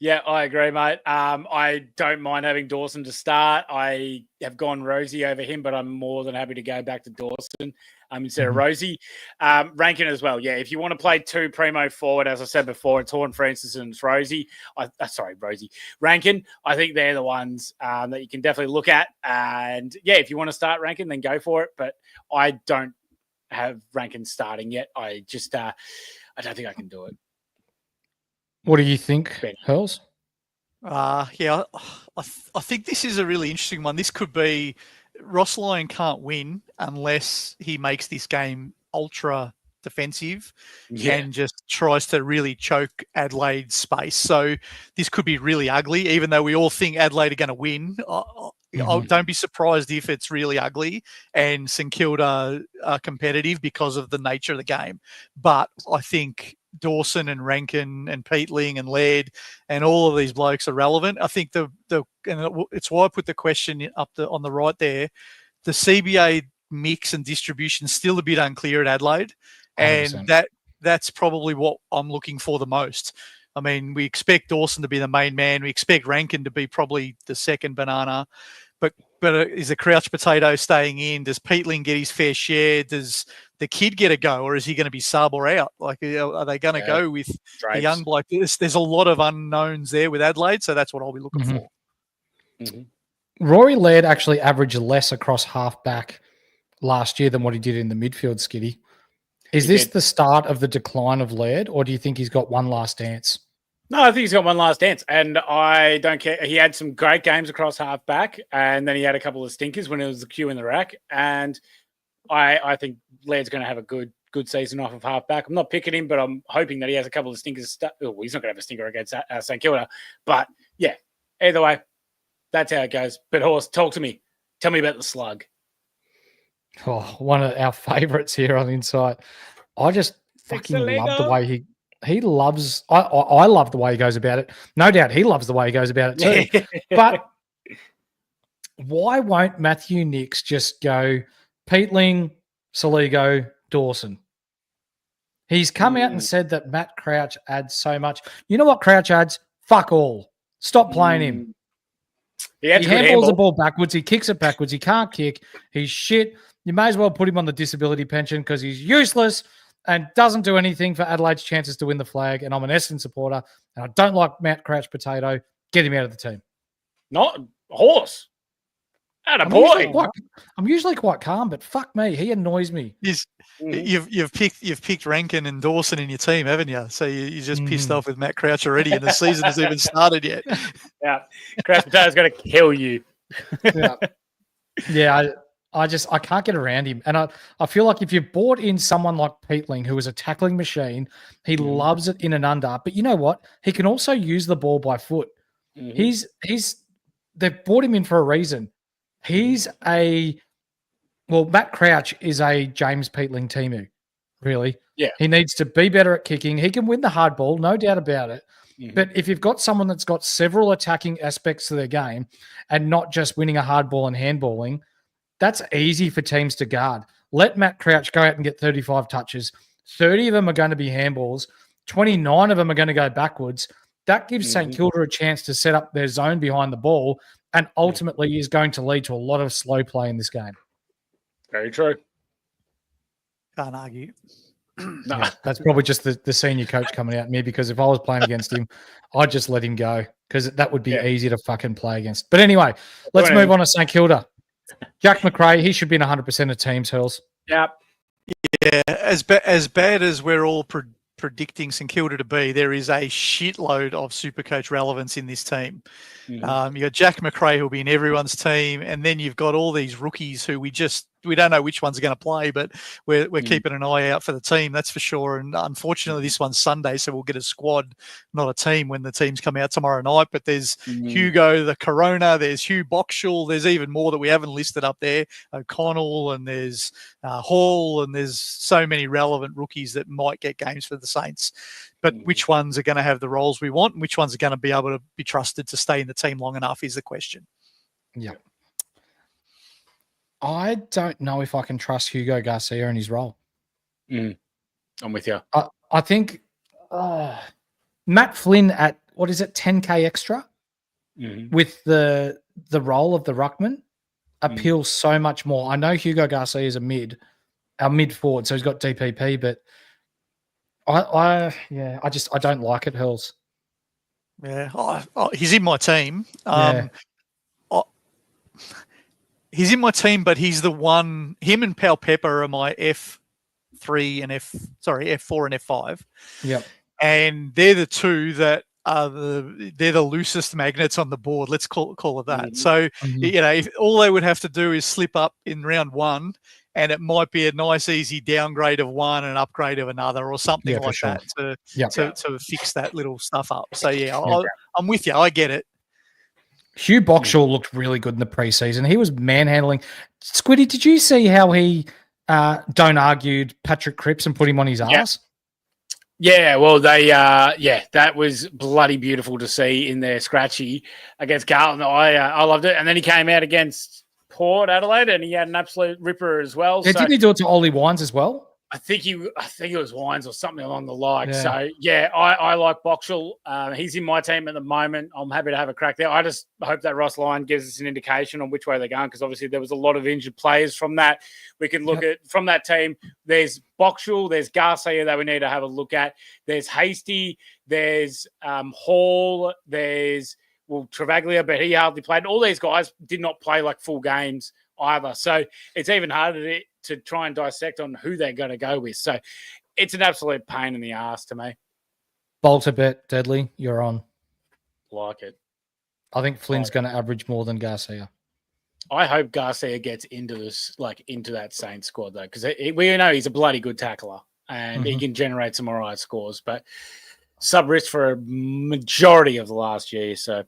Yeah, I agree, mate. I don't mind having Dawson to start. I have gone Rosie over him, but I'm more than happy to go back to Dawson instead of Rosie. Rankin as well. Yeah, if you want to play two primo forward, as I said before, it's Horn Francis and it's Rosie. Rosie. Rankin, I think they're the ones that you can definitely look at. And, yeah, if you want to start Rankin, then go for it. But I don't have Rankin starting yet. I just I don't think I can do it. What do you think, Hurls? Yeah, I think this is a really interesting one. This could be Ross Lyon can't win unless he makes this game ultra defensive and just tries to really choke Adelaide's space. So this could be really ugly, even though we all think Adelaide are going to win. Don't be surprised if it's really ugly and St Kilda are competitive because of the nature of the game. But I think Dawson and Rankin and Peatling and Laird and all of these blokes are relevant. I think and it's why I put the question on the right there. The CBA mix and distribution is still a bit unclear at Adelaide, 100%. And that's probably what I'm looking for the most. I mean, we expect Dawson to be the main man. We expect Rankin to be probably the second banana. But is the crouch potato staying in? Does Peatling get his fair share? Does the kid get a go, or is he going to be sub or out? Like, are they going to go with the young bloke? There's a lot of unknowns there with Adelaide, so that's what I'll be looking for. Mm-hmm. Rory Laird actually averaged less across half-back last year than what he did in the midfield, Skiddy. Is this the start of the decline of Laird, or do you think he's got one last dance? No, I think he's got one last dance, and I don't care. He had some great games across half-back, and then he had a couple of stinkers when it was the queue in the rack, and I think Laird's going to have a good season off of half-back. I'm not picking him, but I'm hoping that he has a couple of stinkers. He's not going to have a stinker against St Kilda, but yeah, either way, that's how it goes. But Horse, talk to me. Tell me about the slug. Oh, one of our favourites here on Insight. I just fucking love the way he loves. I love the way he goes about it. No doubt he loves the way he goes about it too. But why won't Matthew Nicks just go Peatling, Soligo, Dawson? He's come out and said that Matt Crouch adds so much. You know what Crouch adds? Fuck all. Stop playing him. He handballs the ball backwards. He kicks it backwards. He can't kick. He's shit. You may as well put him on the disability pension because he's useless and doesn't do anything for Adelaide's chances to win the flag. And I'm an Essendon supporter, and I don't like Matt Crouch Potato. Get him out of the team. Not Horse. I'm usually quite calm, but fuck me, he annoys me. You've picked Rankin and Dawson in your team, haven't you? So you're just pissed off with Matt Crouch already, and the season hasn't even started yet. Yeah, Crouch Potato's going to kill you. Yeah. I can't get around him. And I feel like if you brought in someone like Peatling, who is a tackling machine, he loves it in and under. But you know what? He can also use the ball by foot. Mm-hmm. They've brought him in for a reason. Matt Crouch is a James Peatling Timu, really. Yeah. He needs to be better at kicking. He can win the hard ball, no doubt about it. But if you've got someone that's got several attacking aspects to their game and not just winning a hard ball and handballing, that's easy for teams to guard. Let Matt Crouch go out and get 35 touches. 30 of them are going to be handballs. 29 of them are going to go backwards. That gives St Kilda a chance to set up their zone behind the ball and ultimately is going to lead to a lot of slow play in this game. Very true. Can't argue. No. Yeah, that's probably just the senior coach coming out at me, because if I was playing against him, I'd just let him go because that would be easy to fucking play against. But anyway, let's move on to St Kilda. Jack McRae, he should be in 100% of teams, Hurls. Yep. Yeah, as bad as we're all predicting St Kilda to be, there is a shitload of Supercoach relevance in this team. You got Jack McRae, who'll be in everyone's team, and then you've got all these rookies who we don't know which one's going to play, but we're keeping an eye out for the team, that's for sure. And unfortunately, this one's Sunday, so we'll get a squad, not a team, when the teams come out tomorrow night. But there's Hugo, the Corona, there's Hugh Boxall, there's even more that we haven't listed up there, O'Connell, and there's Hall, and there's so many relevant rookies that might get games for the Saints. But which ones are going to have the roles we want, and which ones are going to be able to be trusted to stay in the team long enough is the question. Yeah. I don't know if I can trust Hugo Garcia in his role. I'm with you. I think Matt Flynn at, 10K extra with the role of the ruckman appeals so much more. I know Hugo Garcia is our mid forward, so he's got DPP, but I don't like it, Hurls. Yeah, he's in my team. He's in my team, but he's the one. Him and Pal Pepper are my F4 and F5. Yep. And they're the two that are they're the loosest magnets on the board. Let's call it that. So if all they would have to do is slip up in round one, and it might be a nice, easy downgrade of one and upgrade of another, or something like that to fix that little stuff up. So I'm with you. I get it. Hugh Boxall looked really good in the preseason. He was manhandling. Squiddy, did you see how he don't argued Patrick Cripps and put him on his ass? Yeah, well, that was bloody beautiful to see in their scratchy against Carlton. I loved it. And then he came out against Port Adelaide and he had an absolute ripper as well. Yeah, didn't he do it to Ollie Wines as well? I think it was Wines or something along the like. Yeah. So, I like Boxall. He's in my team at the moment. I'm happy to have a crack there. I just hope that Ross Lyon gives us an indication on which way they're going, because obviously there was a lot of injured players from that. We can look at from that team. There's Boxall, there's Garcia that we need to have a look at. There's Hasty, there's Hall, there's Travaglia, but he hardly played. All these guys did not play like full games either. So it's even harder to try and dissect on who they're going to go with. So it's an absolute pain in the ass to me. Bolter bet, Deadly, you're on. Like it. I think Flynn's going to average more than Garcia. I hope Garcia gets into that Saints squad, though, because we know he's a bloody good tackler and he can generate some all right scores, but sub-risk for a majority of the last year. So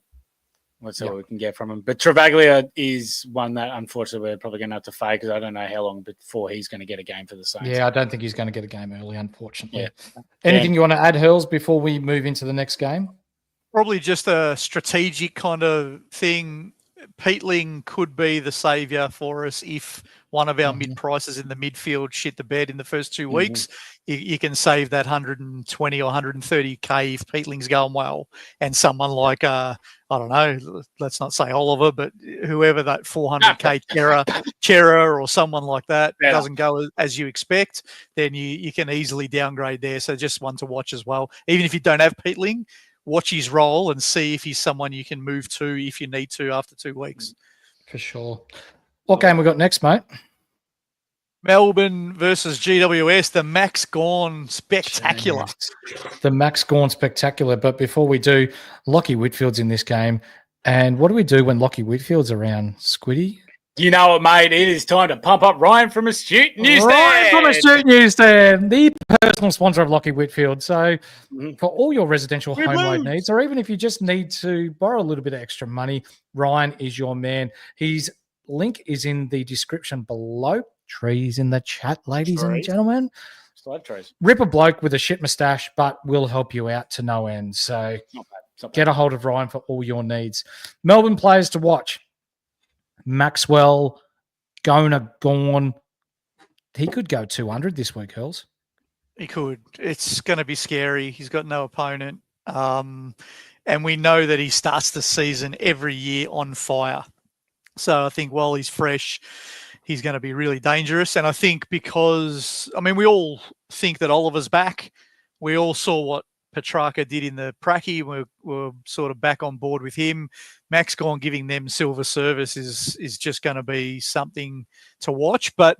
let's see what we can get from him. But Travaglia is one that, unfortunately, we're probably going to have to fade, because I don't know how long before he's going to get a game for the Saints. Yeah, I don't think he's going to get a game early, unfortunately. Yeah. Anything you want to add, Hurls, before we move into the next game? Probably just a strategic kind of thing. Peatling could be the saviour for us if one of our mid-prices in the midfield shit the bed in the first 2 weeks. You can save that 120 or 130K if Peatling's going well. And someone like, I don't know, let's not say Oliver, but whoever that 400K Chera or someone like that doesn't go as you expect, then you can easily downgrade there. So just one to watch as well. Even if you don't have Peatling, watch his role and see if he's someone you can move to if you need to after 2 weeks. For sure. What game we got next, mate? Melbourne versus GWS, the Max Gawn Spectacular. The Max Gawn Spectacular. But before we do, Lockie Whitfield's in this game. And what do we do when Lockie Whitfield's around, Squiddy? You know what, mate? It is time to pump up Ryan from Astute Newsstand. Ryan from Astute Newsstand, the personal sponsor of Lockie Whitfield. So for all your residential home loan needs, or even if you just need to borrow a little bit of extra money, Ryan is your man. His link is in the description below. Trees in the chat, ladies and gentlemen. Slide trays. Rip a bloke with a shit moustache, but will help you out to no end. So Not bad. get a hold of Ryan for all your needs. Melbourne players to watch. Maxwell, Gorn. He could go 200 this week, Hurls. He could. It's going to be scary. He's got no opponent. And we know that he starts the season every year on fire. So I think while he's fresh, he's going to be really dangerous. And I think because, we all think that Oliver's back. We all saw what Petrarca did in the Pracky. We're sort of back on board with him. Max Gawn giving them silver service is just going to be something to watch. But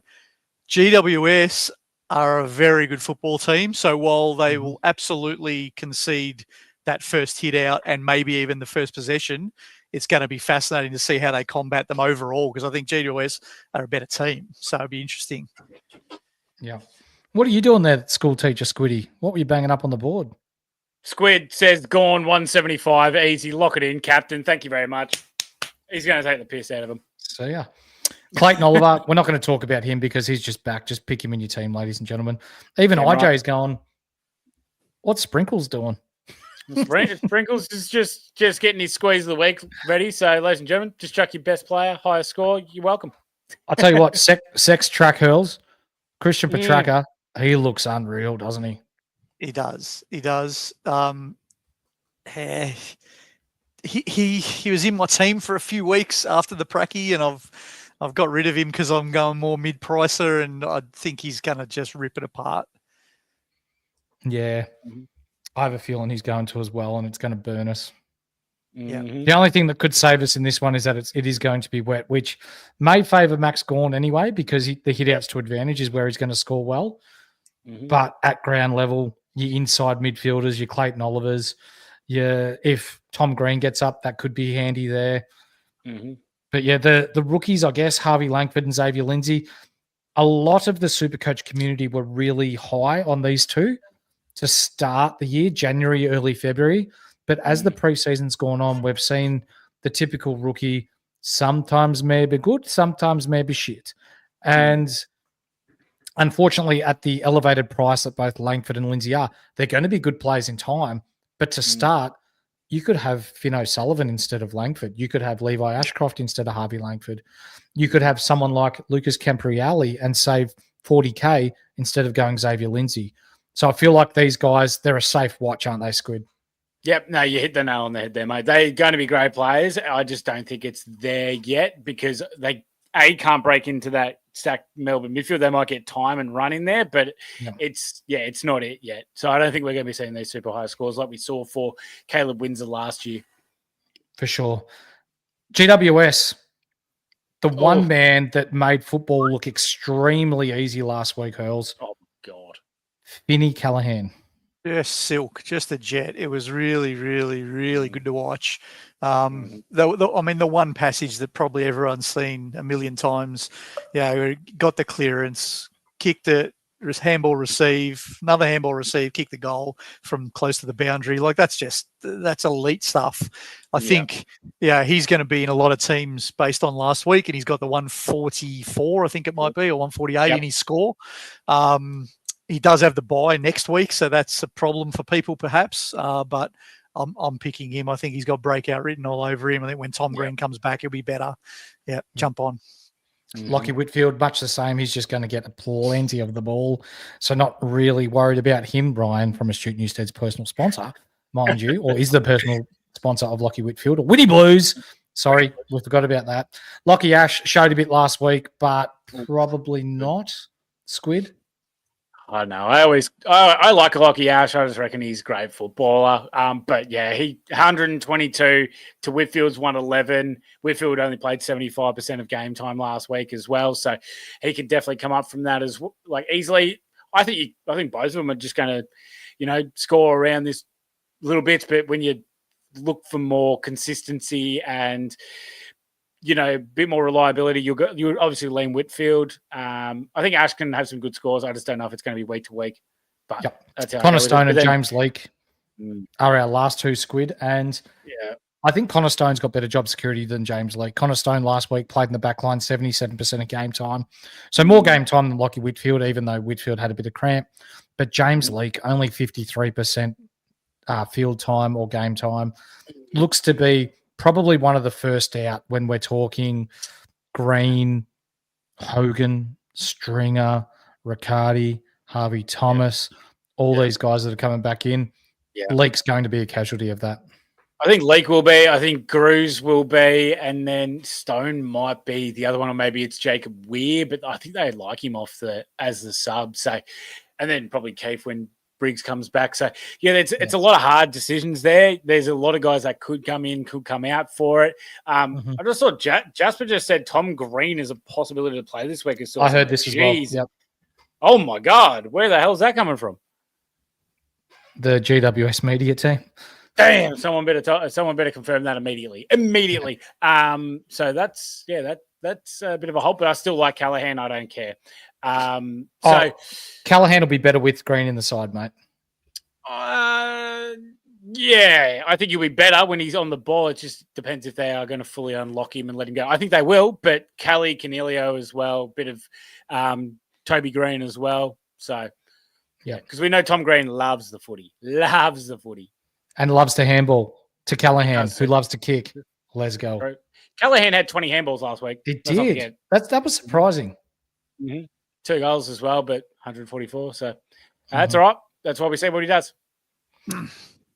GWS are a very good football team. So while they will absolutely concede that first hit out and maybe even the first possession, it's going to be fascinating to see how they combat them overall, because I think GWS are a better team. So it'll be interesting. Yeah. What are you doing there, school teacher Squiddy? What were you banging up on the board? Squid says Gone 175. Easy. Lock it in, Captain. Thank you very much. He's going to take the piss out of him. So, yeah. Clayton Oliver, we're not going to talk about him because he's just back. Just pick him in your team, ladies and gentlemen. Even IJ's going, what's Sprinkles doing? Sprinkles is just getting his squeeze of the week ready. So, ladies and gentlemen, just chuck your best player, highest score. You're welcome. I'll tell you what, sex track Hurls, Christian Petrarca, he looks unreal, doesn't he? He does. He does. He was in my team for a few weeks after the Pracky, and I've got rid of him because I'm going more mid-pricer, and I think he's going to just rip it apart. Yeah. I have a feeling he's going to as well, and it's going to burn us. Yeah. The only thing that could save us in this one is that it is going to be wet, which may favour Max Gawn anyway, because the hit-outs to advantage is where he's going to score well. But at ground level, your inside midfielders, your Clayton Olivers, if Tom Green gets up, that could be handy there. But yeah, the rookies, I guess, Harvey Langford and Xavier Lindsay, a lot of the SuperCoach community were really high on these two to start the year, January, early February. But as the preseason's gone on, we've seen the typical rookie sometimes maybe good, sometimes maybe shit. And unfortunately, at the elevated price that both Langford and Lindsay are, they're going to be good players in time. But to start, you could have Finn O'Sullivan instead of Langford. You could have Levi Ashcroft instead of Harvey Langford. You could have someone like Lucas Campriali and save 40K instead of going Xavier Lindsay. So I feel like these guys, they're a safe watch, aren't they, Squid? Yep. No, you hit the nail on the head there, mate. They're going to be great players. I just don't think it's there yet because they, can't break into that stacked Melbourne midfield. They might get time and run in there, but it's not it yet. So I don't think we're going to be seeing these super high scores like we saw for Caleb Windsor last year. For sure. GWS, the one man that made football look extremely easy last week, Hurls. Oh, God. Finney Callaghan. Just silk, just a jet. It was really, really, really good to watch. The one passage that probably everyone's seen a million times, got the clearance, kicked it, handball receive, another handball receive, kick the goal from close to the boundary. Like that's elite stuff. I think, he's going to be in a lot of teams based on last week, and he's got the 144, I think it might be, or 148 in his score. He does have the bye next week, so that's a problem for people perhaps. But I'm picking him. I think he's got breakout written all over him. I think when Tom Green comes back, he'll be better. Yeah, jump on. Lockie Whitfield, much the same. He's just going to get plenty of the ball. So not really worried about him, Brian, from Astute Newstead's personal sponsor, mind you, or is the personal sponsor of Lockie Whitfield, or Whitty Blues. Sorry, we forgot about that. Lockie Ash showed a bit last week, but probably not. Squid? I know. I like Lockie Ash. I just reckon he's a great footballer. But yeah, he 122 to Whitfield's 111. Whitfield only played 75% of game time last week as well, so he could definitely come up from that as easily. I think both of them are just going to, score around this little bit. But when you look for more consistency and a bit more reliability, you obviously lean Whitfield. I think Ash can have some good scores. I just don't know if it's going to be week to week. But that's how Connor Stone and James Leake are our last two, Squid. And I think Connor Stone's got better job security than James Lee. Connor Stone last week played in the back line 77% of game time. So more game time than Lockie Whitfield, even though Whitfield had a bit of cramp. But James Leake, only 53% field time or game time. Looks to be probably one of the first out when we're talking Green, Hogan, Stringer, Riccardi, Harvey Thomas, all these guys that are coming back in. Yeah. Leake's going to be a casualty of that. I think Leake will be. I think Grues will be. And then Stone might be the other one, or maybe it's Jacob Weir, but I think they like him as the sub. So, and then probably Keith when Briggs comes back. So, it's a lot of hard decisions there. There's a lot of guys that could come in, could come out for it. I just thought Jasper just said Tom Green is a possibility to play this week. I heard this as well. Yep. Oh, my God. Where the hell is that coming from? The GWS media team. Damn, someone better confirm that immediately. So that's a bit of a hope, but I still like Callaghan. I don't care. Callaghan will be better with Green in the side, mate. Yeah, I think he'll be better when he's on the ball. It just depends if they are going to fully unlock him and let him go. I think they will, but Callie, Canelio as well, bit of Toby Green as well. So, yeah, because we know Tom Green loves the footy. And loves to handball to Callaghan, who loves to kick. Let's go. Callaghan had 20 handballs last week. It did. That was surprising. Mm-hmm. 2 goals as well, but 144. So that's all right. That's why we see what he does.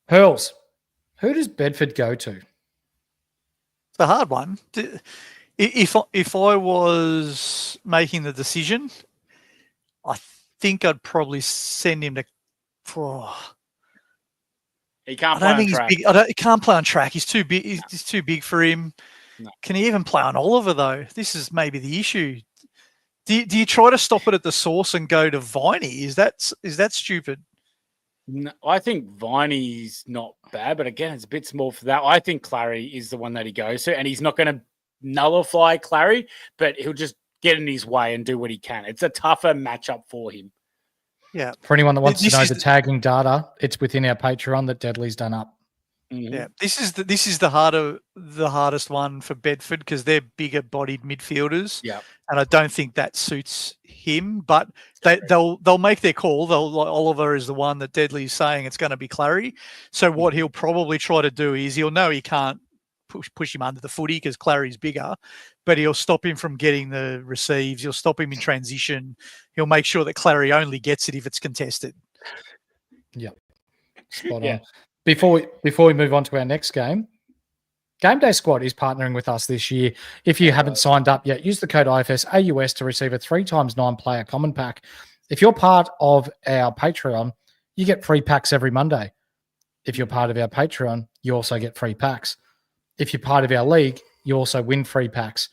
Hurls, who does Bedford go to? It's a hard one. If I was making the decision, I think I'd probably send him to. He can't play on track. He can't play on track. He's too big. He's too big for him. No. Can he even play on Oliver though? This is maybe the issue. Do you try to stop it at the source and go to Viney? Is that stupid? No, I think Viney's not bad, but again, it's a bit small for that. I think Clary is the one that he goes to, and he's not going to nullify Clary, but he'll just get in his way and do what he can. It's a tougher matchup for him. Yeah. For anyone that wants to know the tagging data, it's within our Patreon that Deadly's done up. Mm-hmm. Yeah, this is the hardest one for Bedford because they're bigger bodied midfielders. Yeah, and I don't think that suits him. But they'll make their call. Oliver is the one that Deadly's saying it's going to be Clary. So what he'll probably try to do is he'll know he can't push him under the footy because Clary's bigger, but he'll stop him from getting the receives. He'll stop him in transition. He'll make sure that Clary only gets it if it's contested. Yeah, spot on. Before we move on to our next game, Game Day Squad is partnering with us this year. If you haven't signed up yet, use the code IFSAUS to receive a 3x9 player common pack. If you're part of our Patreon, you get free packs every Monday. If you're part of our Patreon, you also get free packs. If you're part of our league, you also win free packs.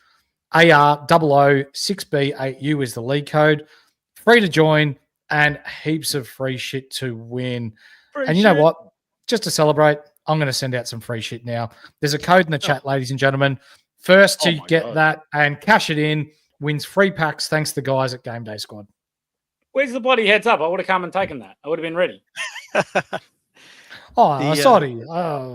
AR006B8U is the league code. Free to join and heaps of free shit to win. You know what? Just to celebrate, I'm going to send out some free shit now. There's a code in the chat, ladies and gentlemen. First to get that and cash it in wins free packs thanks to the guys at Game Day Squad. Where's the bloody heads up? I would have come and taken that. I would have been ready. Sorry.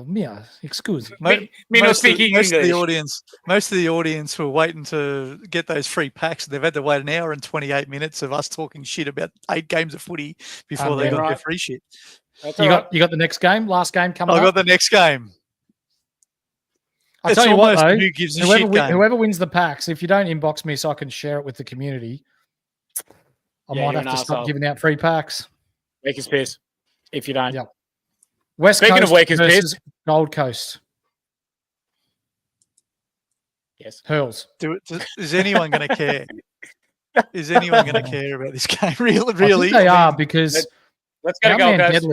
Mia, excuse me. Most of the audience were waiting to get those free packs. They've had to wait an hour and 28 minutes of us talking shit about 8 games of footy before they got their free shit. You got the next game, last game coming up? I got the next game. I'll tell you what, though, whoever wins the packs, if you don't inbox me so I can share it with the community, I might have to stop giving out free packs. Wakers Piss, if you don't. Yep. Speaking of Wakers Piss, Gold Coast. Yes. Hurls. Is anyone going to care? Is anyone going to care about this game? Really? They are because... Let's go, Gold Coast.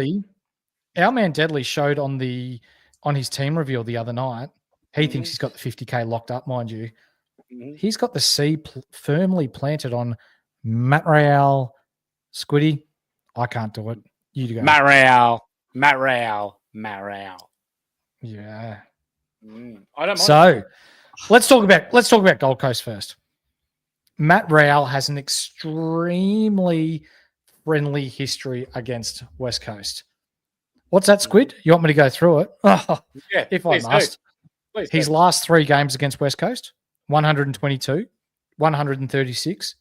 Our man Deadly showed on his team reveal the other night. He thinks he's got the 50K locked up, mind you. Mm-hmm. He's got the C firmly planted on Matt Real, Skiddy. I can't do it. You go. Matt Real. Yeah. I don't mind. So let's talk about Gold Coast first. Matt Real has an extremely friendly history against West Coast. What's that, Squid? You want me to go through it? Yeah, if I must. His last 3 games against West Coast, 122, 136,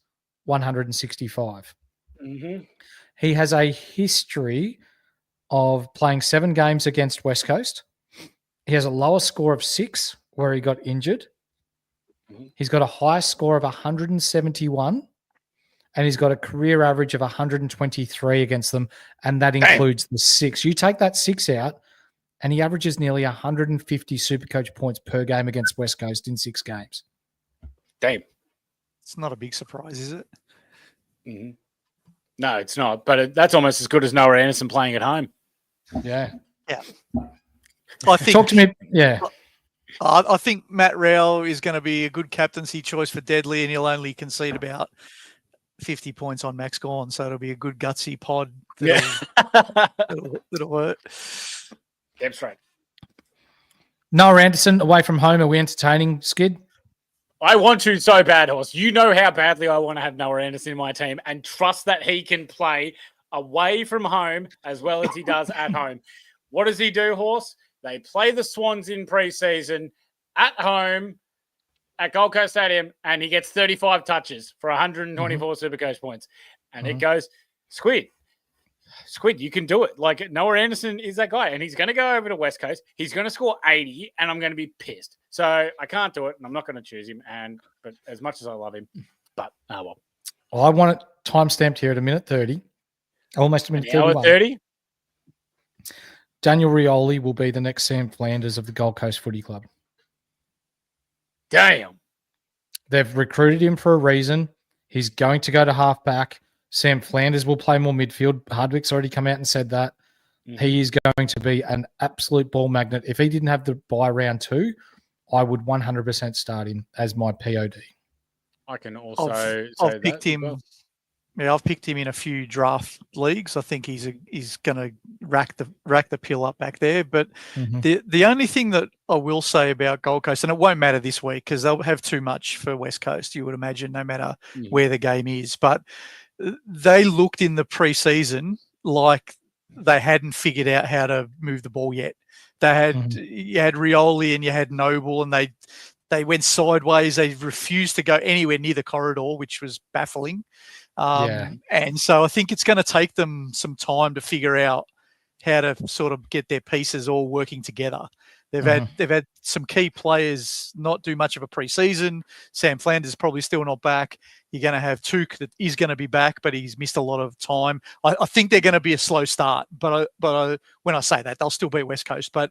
165. Mm-hmm. He has a history of playing 7 games against West Coast. He has a lower score of 6 where he got injured. He's got a high score of 171, and he's got a career average of 123 against them, and that includes the 6. You take that 6 out, and he averages nearly 150 SuperCoach points per game against West Coast in 6 games. Damn. It's not a big surprise, is it? Mm-hmm. No, it's not. But that's almost as good as Noah Anderson playing at home. Yeah. Yeah. I think, talk to me. Yeah. I think Matt Rowell is going to be a good captaincy choice for Deadly, and he'll only concede about 50 points on Max Gawn, so it'll be a good gutsy pod. That'll work. That's right. Noah Anderson away from home. Are we entertaining, Skid? I want to so bad, Horse. You know how badly I want to have Noah Anderson in my team, and trust that he can play away from home as well as he does at home. What does he do, Horse? They play the Swans in preseason at home at Gold Coast Stadium, and he gets 35 touches for 124 SuperCoach points. And it goes, Squid, you can do it. Like, Noah Anderson is that guy, and he's going to go over to West Coast. He's going to score 80, and I'm going to be pissed. So I can't do it, and I'm not going to choose him. But as much as I love him, but well. I want it time-stamped here at 1:30. Almost 1:31. 30. Daniel Rioli will be the next Sam Flanders of the Gold Coast Footy Club. Damn. They've recruited him for a reason. He's going to go to halfback. Sam Flanders will play more midfield. Hardwick's already come out and said that. He is going to be an absolute ball magnet. If he didn't have the bye round 2, I would 100% start him as my POD. I can also I've picked him. Well. Yeah, I've picked him in a few draft leagues. I think he's going to rack the pill up back there. But the only thing that I will say about Gold Coast, and it won't matter this week because they'll have too much for West Coast, you would imagine, no matter where the game is. But they looked in the preseason like they hadn't figured out how to move the ball yet. They had you had Rioli and you had Noble, and they went sideways. They refused to go anywhere near the corridor, which was baffling. And so I think it's going to take them some time to figure out how to sort of get their pieces all working together. They've had some key players not do much of a preseason. Sam Flanders probably still not back. You're going to have Tuke that is going to be back, but he's missed a lot of time. I think they're going to be a slow start, but when I say that, they'll still beat West Coast. But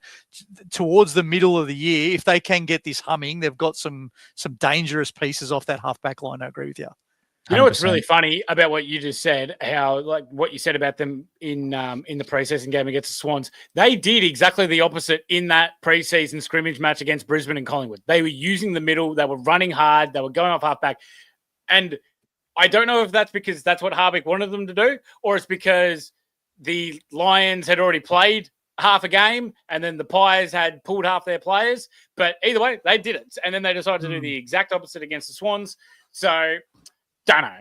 towards the middle of the year, if they can get this humming, they've got some dangerous pieces off that half-back line. I agree with you. You know what's really funny about what you just said, how like what you said about them in the preseason game against the Swans, they did exactly the opposite in that preseason scrimmage match against Brisbane and Collingwood. They were using the middle, they were running hard, they were going off halfback. And I don't know if that's because that's what Harvick wanted them to do, or it's because the Lions had already played half a game and then the Pies had pulled half their players. But either way, they did it. And then they decided to do the exact opposite against the Swans. So don't know.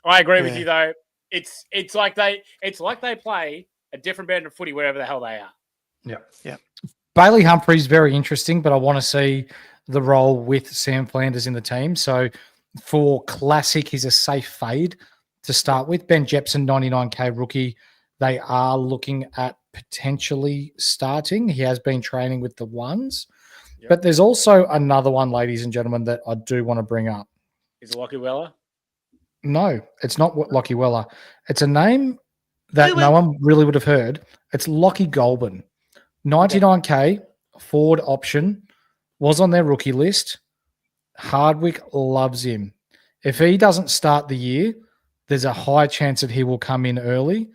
I agree with you though. It's like they play a different brand of footy wherever the hell they are. Yeah. Bailey Humphrey's very interesting, but I want to see the role with Sam Flanders in the team. So for Classic, he's a safe fade to start with. Ben Jepson, 99K rookie. They are looking at potentially starting. He has been training with the ones. Yep. But there's also another one, ladies and gentlemen, that I do want to bring up. Is it Lockie Weller? No, it's not Lockie Weller. It's a name that no one really would have heard. It's Lockie Goulburn. 99K, forward option, was on their rookie list. Hardwick loves him. If he doesn't start the year, there's a high chance that he will come in early,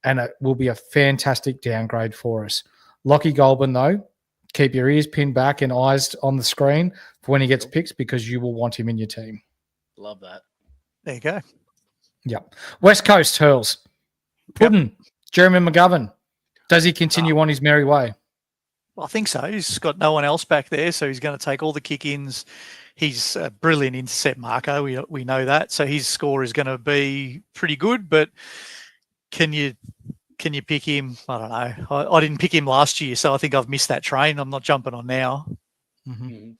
and it will be a fantastic downgrade for us. Lockie Goulburn, though, keep your ears pinned back and eyes on the screen for when he gets picked because you will want him in your team. Love that. There you go. Yep. West Coast Hurls. Puddin, Jeremy McGovern. Does he continue on his merry way? Well, I think so. He's got no one else back there, so he's going to take all the kick-ins. He's a brilliant intercept marker. We know that. So his score is going to be pretty good, but can you pick him? I don't know. I didn't pick him last year, so I think I've missed that train. I'm not jumping on now. Mm-hmm.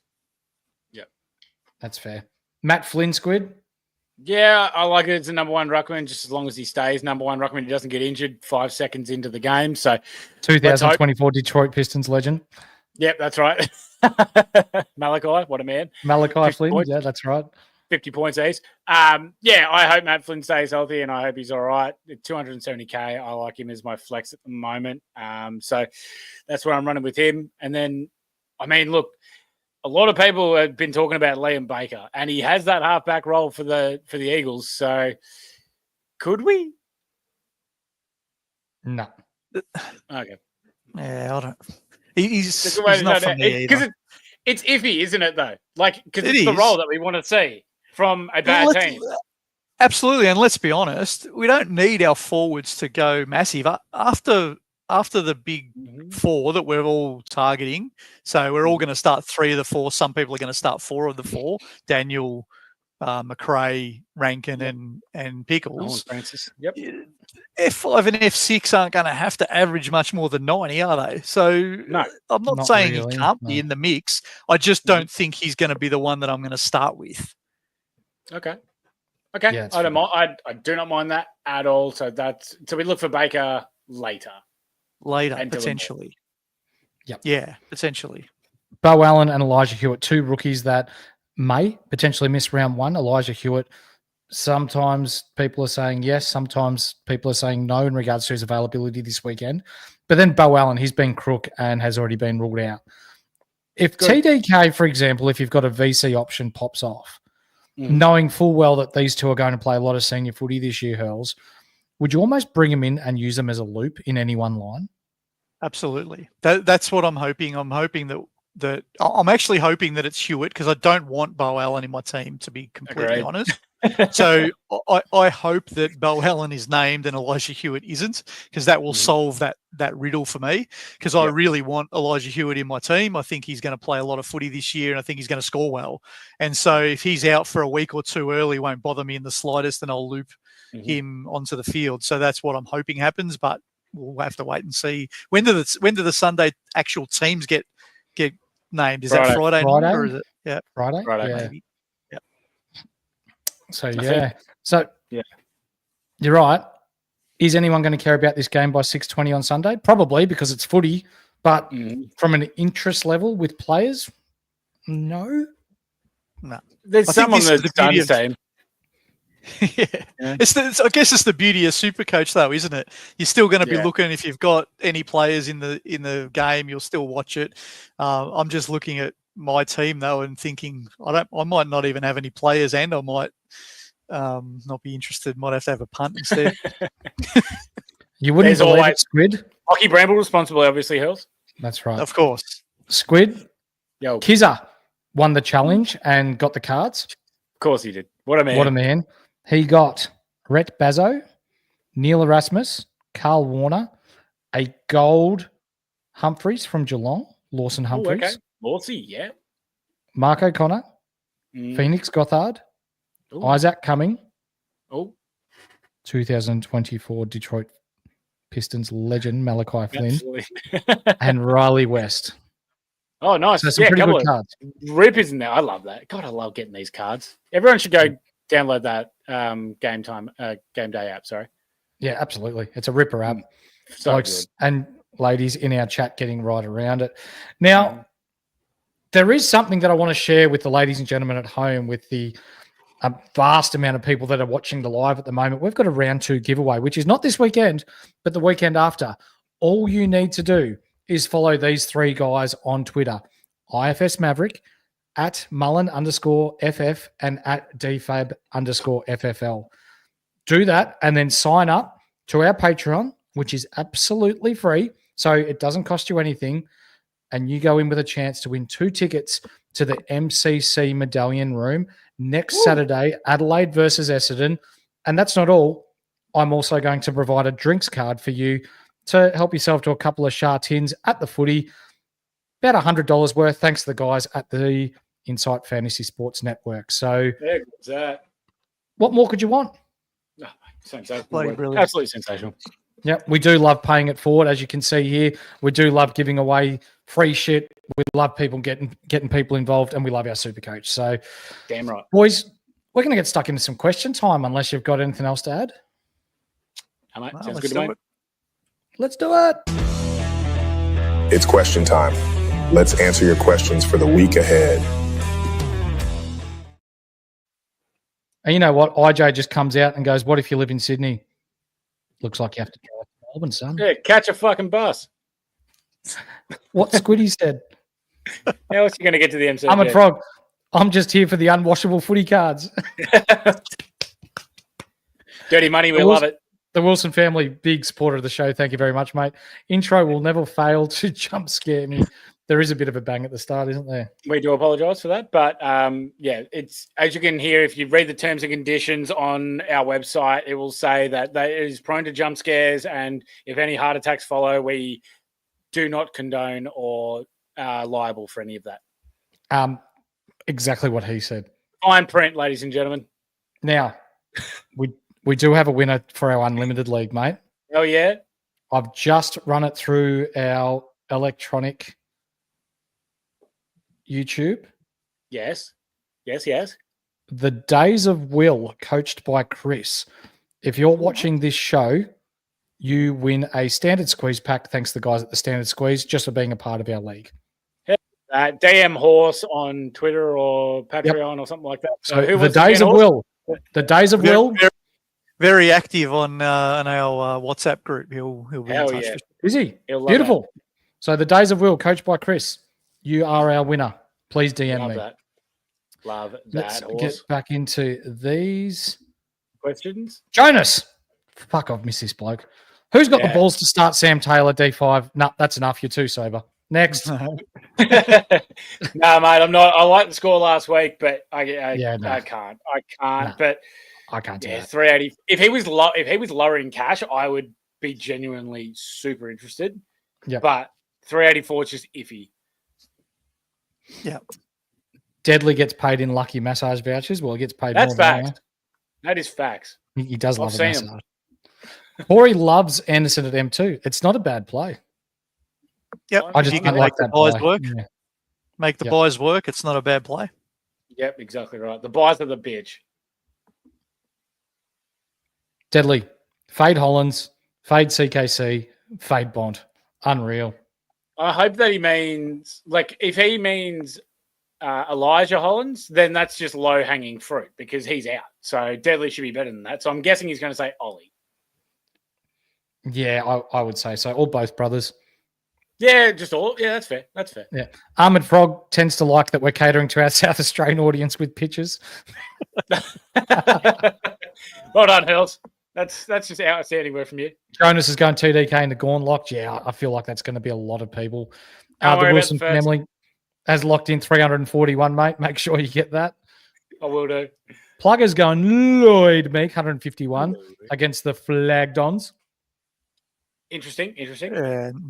Yep. That's fair. Matt Flynn, Squid? Yeah, I like it. It's a number one ruckman, just as long as he stays number one ruckman. He doesn't get injured 5 seconds into the game. So 2024 Detroit Pistons legend. Yep, that's right. Malachi, what a man. Malachi Flynn, points. yeah, that's right. 50 points ace. Yeah, I hope Matt Flynn stays healthy and I hope he's all right. 270K, I like him as my flex at the moment. So that's where I'm running with him. And then, I mean, look, a lot of people have been talking about Liam Baker, and he has that halfback role for the Eagles. So could we? No. Okay. Yeah, I don't. He's not for me either. Because it's iffy, isn't it, though? Like, because it's the role that we want to see from a bad team. Absolutely, and let's be honest, we don't need our forwards to go massive. After the big four that we're all targeting, so we're all going to start 3 of the 4. Some people are going to start 4 of the 4. Daniel, McRae, Rankin, and Pickles. Francis. Yep. F5 and F6 aren't going to have to average much more than 90, are they? So no, I'm not saying really, he can't be in the mix. I just don't think he's going to be the one that I'm going to start with. Okay. Yeah, I don't mind. I do not mind that at all. So we look for Baker later, potentially. Yep. Yeah, potentially. Bo Allen and Elijah Hewitt, 2 rookies that may potentially miss round 1. Elijah Hewitt, sometimes people are saying yes, sometimes people are saying no in regards to his availability this weekend. But then Bo Allen, he's been crook and has already been ruled out. If TDK, for example, if you've got a VC option pops off, knowing full well that these 2 are going to play a lot of senior footy this year, Hurls, would you almost bring them in and use them as a loop in any one line? Absolutely. That's what I'm hoping. I'm hoping that I'm actually hoping that it's Hewitt because I don't want Bo Allen in my team, to be completely honest. So I hope that Bo Allen is named and Elijah Hewitt isn't, because that will solve that riddle for me, because I really want Elijah Hewitt in my team. I think he's going to play a lot of footy this year and I think he's going to score well. And so if he's out for a week or 2 early, won't bother me in the slightest, and I'll loop him onto the field. So that's what I'm hoping happens, but we'll have to wait and see. When do the Sunday actual teams get named? Is that Friday night or is it Friday? Yeah. Maybe. Yep. So you're right. Is anyone going to care about this game by 6:20 on Sunday? Probably, because it's footy. But from an interest level with players, no. There's some on the Suns team. I guess it's the beauty of SuperCoach, though, isn't it? You're still going to be looking, if you've got any players in the game, you'll still watch it. I'm just looking at my team though and thinking I might not even have any players, and I might not be interested. Might have to have a punt instead. You wouldn't believe it, Squid. Lockie Bramble responsible, obviously, Hills. That's right, of course. Squid. Kizza won the challenge and got the cards. Of course he did. What a man. He got Rhett Bazzo, Neil Erasmus, Carl Warner, a gold Humphreys from Geelong, Lawson Humphreys. Okay. Lawsy, yeah. Mark O'Connor, Phoenix Gothard, Isaac Cumming, 2024 Detroit Pistons legend Malachi Flynn, and Riley West. Oh, nice. So some pretty good cards. Rippers in there. I love that. God, I love getting these cards. Everyone should go download that game day app. Sorry. Yeah, absolutely. It's a ripper app. So folks and ladies in our chat getting right around it. Now, there is something that I want to share with the ladies and gentlemen at home, with the vast amount of people that are watching the live at the moment. We've got a round 2 giveaway, which is not this weekend, but the weekend after. All you need to do is follow these 3 guys on Twitter: IFS Maverick, at Mullen_FF, and at DFAB_FFL. Do that and then sign up to our Patreon, which is absolutely free. So it doesn't cost you anything. And you go in with a chance to win 2 tickets to the MCC Medallion Room next Saturday, Adelaide versus Essendon. And that's not all. I'm also going to provide a drinks card for you to help yourself to a couple of Shah tins at the footy. About $100 worth, thanks to the guys at the Insight Fantasy Sports Network. So that. What more could you want? Sensational. Absolutely sensational. Yeah, we do love paying it forward, as you can see here. We do love giving away free shit. We love people getting people involved, and we love our SuperCoach. So, damn right, boys, we're going to get stuck into some question time, unless you've got anything else to add. Mate, sounds good to me. Let's do it. It's question time. Let's answer your questions for the week ahead. And you know what? IJ just comes out and goes, "What if you live in Sydney? Looks like you have to drive to Melbourne, son." Yeah, catch a fucking bus. What Skiddy said. How else are you going to get to the MCG? I'm a frog. I'm just here for the unwashable footy cards. Dirty money, we love it. The Wilson family, big supporter of the show. Thank you very much, mate. Intro will never fail to jump scare me. There is a bit of a bang at the start, isn't there? We do apologise for that. But, yeah, it's as you can hear, if you read the terms and conditions on our website, it will say that it is prone to jump scares. And if any heart attacks follow, we do not condone or liable for any of that. Exactly what he said. Fine print, ladies and gentlemen. Now, we do have a winner for our Unlimited League, mate. Oh, yeah? I've just run it through our electronic YouTube. Yes. The Days of Will, coached by Chris. If you're watching this show, you win a Standard Squeeze pack, thanks to the guys at the Standard Squeeze, just for being a part of our league. DM Horse on Twitter or Patreon or something like that. So the Days of Will. The Days of Will. Very active on our WhatsApp group. He'll be in touch. Yeah. Is he? Beautiful. So the Days of Will, coached by Chris. You are our winner. Please DM me. Love that. Let's Horse. get back into these Questions. Jonas. Fuck, I've missed this bloke. Who's got the balls to start Sam Taylor D5? No, that's enough. You're too sober. Next. No, mate, I'm not. I liked the score last week, but I can't. But I can't do that. 380. If he was lowering cash, I would be genuinely super interested. Yeah. But 384 is just iffy. Yeah. Deadly gets paid in lucky massage vouchers. Well, he gets paid That's more. facts. That is facts. He does love I've a seen massage. Corey loves Anderson at M2. It's not a bad play. Yep. I just don't like that buys play. work. Yeah. Make the buys work. It's not a bad play. Yep, exactly right. The buys are the bitch. Deadly. Fade Hollins. Fade CKC. Fade Bond. Unreal. I hope that he means, if he means Elijah Hollins, then that's just low-hanging fruit because he's out. So Deadly should be better than that. So I'm guessing he's going to say Ollie. Yeah, I would say so. Or both brothers. Yeah, just all. Yeah, that's fair. That's fair. Yeah. Armoured Frog tends to like that we're catering to our South Australian audience with pictures. Well done, Hurls. That's just outstanding work from you. Jonas is going TDK into Gauntlock. Yeah, I feel like that's going to be a lot of people. The Wilson family has locked in 341, mate. Make sure you get that. I will do. Plugger's going Lloyd Meek, 151 against the Flagdons. Interesting.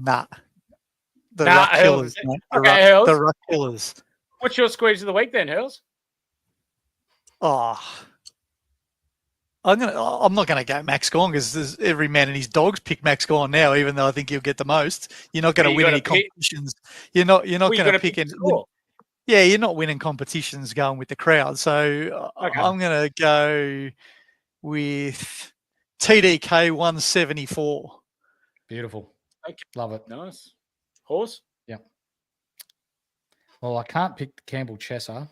Nah. The Ruck Killers. Hurls. The Ruck Killers. What's your squeeze of the week then, Hurls? Oh, I'm not gonna go Max Gawn because every man and his dogs pick Max Gawn now, even though I think he'll get the most. You're not going to win any competitions. You're not going to pick any. Yeah, you're not winning competitions going with the crowd. So I'm going to go with TDK 174. Beautiful. Okay. Love it. Nice. Horse? Yeah. Well, I can't pick the Campbell Chesser.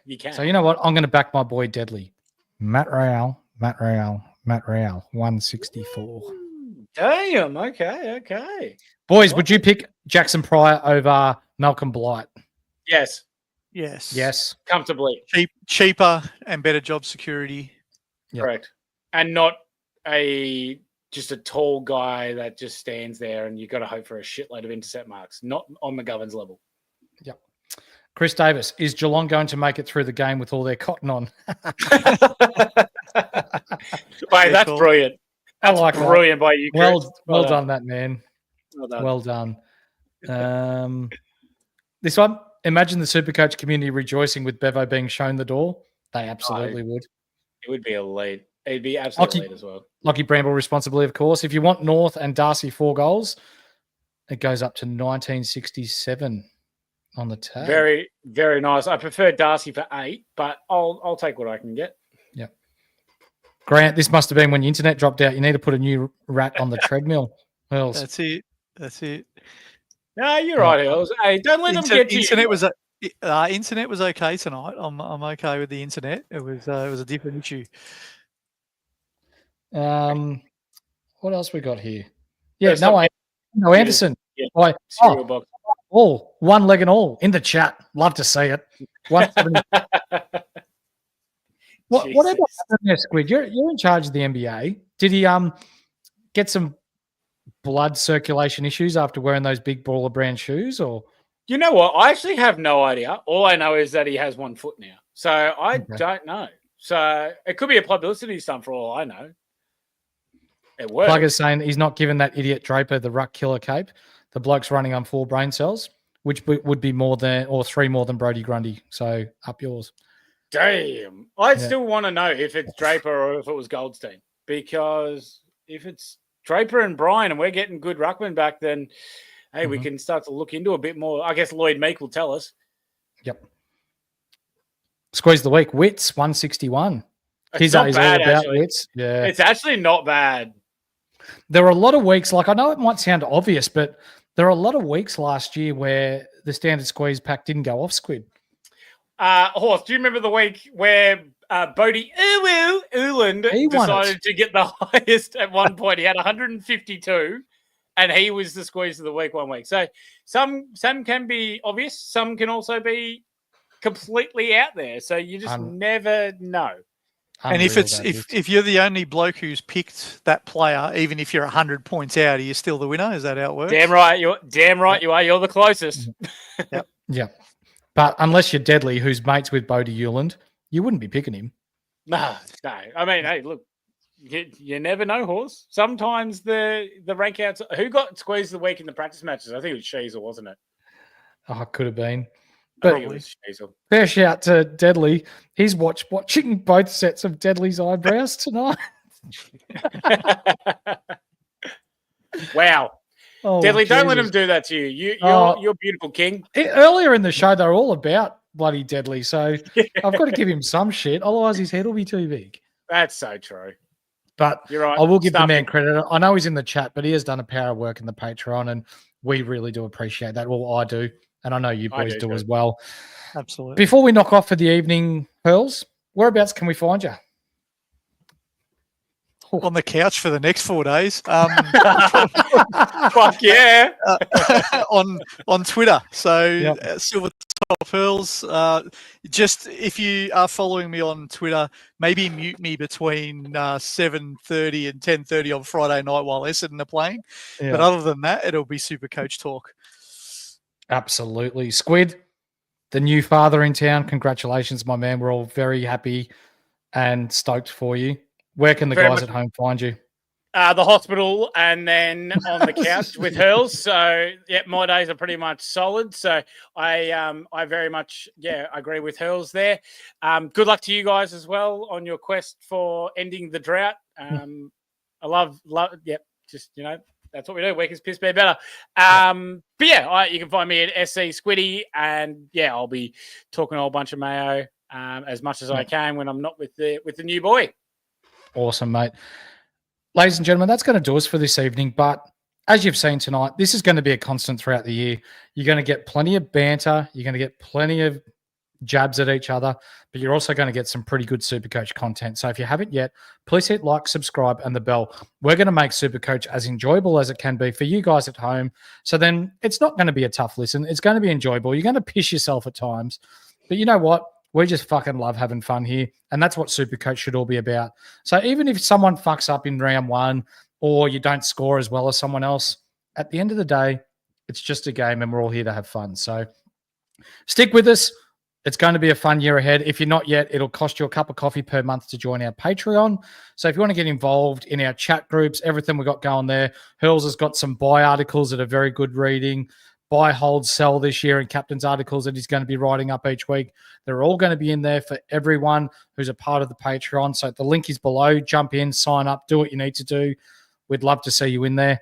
You can. So you know what? I'm going to back my boy Deadly. Matt Rowell, 164. Damn. Okay. Boys, would you pick Jackson Pryor over Malcolm Blight? Yes. Comfortably. Cheaper and better job security. Yep. Correct. And not just a tall guy that just stands there and you've got to hope for a shitload of intercept marks. Not on McGovern's level. Yep. Chris Davis, is Geelong going to make it through the game with all their cotton on? Wait, that's cool. Brilliant. That's brilliant by you, Chris. Well done, that man. Well done. This one, imagine the SuperCoach community rejoicing with Bevo being shown the door. They absolutely would. It would be elite. He'd be absolutely late as well. Lockie Bramble responsibly, of course. If you want North and Darcy 4 goals, it goes up to 1967 on the tab. Very, very nice. I prefer Darcy for 8, but I'll take what I can get. Yep. Grant, this must have been when your internet dropped out. You need to put a new rat on the treadmill. Hurls. That's it. No, you're right, Hurls. Hey, don't let them get you. Internet was okay tonight. I'm okay with the internet. It was a different issue. What else we got here? Yeah, no Anderson. Yeah. Box. All 1 leg and all in the chat. Love to see it. What about there, Squid? You're in charge of the NBA. Did he get some blood circulation issues after wearing those big baller brand shoes, or? You know what? I actually have no idea. All I know is that he has 1 foot now. So I don't know. So it could be a publicity stunt for all I know. It works. Plugger's saying he's not giving that idiot Draper the ruck killer cape. The bloke's running on 4 brain cells, which would be 3 more than Brody Grundy. So up yours. Damn. I'd still want to know if it's Draper or if it was Goldstein. Because if it's Draper and Brian and we're getting good ruckman back, then, hey, we can start to look into a bit more. I guess Lloyd Meek will tell us. Yep. Squeeze the week. Wits, 161. He's all about actually. Wits. Yeah. It's actually not bad. There were a lot of weeks, like I know it might sound obvious, but there are a lot of weeks last year where the standard squeeze pack didn't go off, Squid. Horse, do you remember the week where Bodie Uland decided to get the highest at one point? He had 152, and he was the squeeze of the week 1 week. So some can be obvious, some can also be completely out there. So you just never know. And if you're the only bloke who's picked that player, even if you're 100 points out, are you still the winner? Is that how it works? Damn right you are. You're the closest. Yep. Yeah. But unless you're Deadly, who's mates with Bodie Uland, you wouldn't be picking him. No. I mean, hey, look, you never know, Horse. Sometimes the rank outs. Who got squeezed the week in the practice matches? I think it was Sheasel, wasn't it? Oh, it could have been. But it was Sheasel. Fair shout to Deadly. He's watching both sets of Deadly's eyebrows tonight. Wow. Oh, Deadly, Jesus. don't let him do that to you. You're beautiful, King. Earlier in the show, they were all about bloody Deadly, so I've got to give him some shit. Otherwise, his head will be too big. That's so true. But you're right. I will give the man credit. I know he's in the chat, but he has done a power of work in the Patreon, and we really do appreciate that. Well, I do, and I know you boys do as well. Absolutely. Before we knock off for the evening, Hurls, whereabouts can we find you? On the couch for the next 4 days. Fuck yeah. On Twitter. So Silver Top Hurls. Just if you are following me on Twitter, maybe mute me between 7:30 and 10:30 on Friday night while Essendon are playing. Yeah. But other than that, it'll be SuperCoach talk. Absolutely. Squid, the new father in town. Congratulations, my man. We're all very happy and stoked for you. Where can the guys at home find you? The hospital and then on the couch with Hurls. So, yeah, my days are pretty much solid. So, I very much, agree with Hurls there. Good luck to you guys as well on your quest for ending the drought. I love, just, that's what we do. Weakest piss, be better. But, you can find me at SC Squiddy, and, I'll be talking a whole bunch of mayo as much as I can when I'm not with the new boy. Awesome, mate. Ladies and gentlemen, that's going to do us for this evening. But as you've seen tonight, this is going to be a constant throughout the year. You're going to get plenty of banter. You're going to get plenty of jabs at each other, but you're also going to get some pretty good SuperCoach content. So if you haven't yet, please hit like, subscribe, and the bell. We're going to make SuperCoach as enjoyable as it can be for you guys at home. So then it's not going to be a tough listen. It's going to be enjoyable. You're going to piss yourself at times. But you know what? We just fucking love having fun here. And that's what SuperCoach should all be about. So even if someone fucks up in round one or you don't score as well as someone else, at the end of the day, it's just a game and we're all here to have fun. So stick with us. It's going to be a fun year ahead. If you're not yet, it'll cost you a cup of coffee per month to join our Patreon. So if you want to get involved in our chat groups, everything we've got going there, Hurls has got some buy articles that are very good reading. buy, hold, sell this year and captain's articles that he's going to be writing up each week. They're all going to be in there for everyone who's a part of the Patreon. So the link is below. Jump in, sign up, do what you need to do. We'd love to see you in there.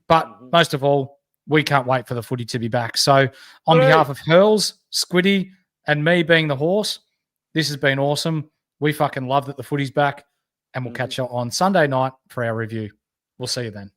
But most of all, we can't wait for the footy to be back. So on behalf of Hurls, Skiddy, and me being the horse, this has been awesome. We fucking love that the footy's back. And we'll catch you on Sunday night for our review. We'll see you then.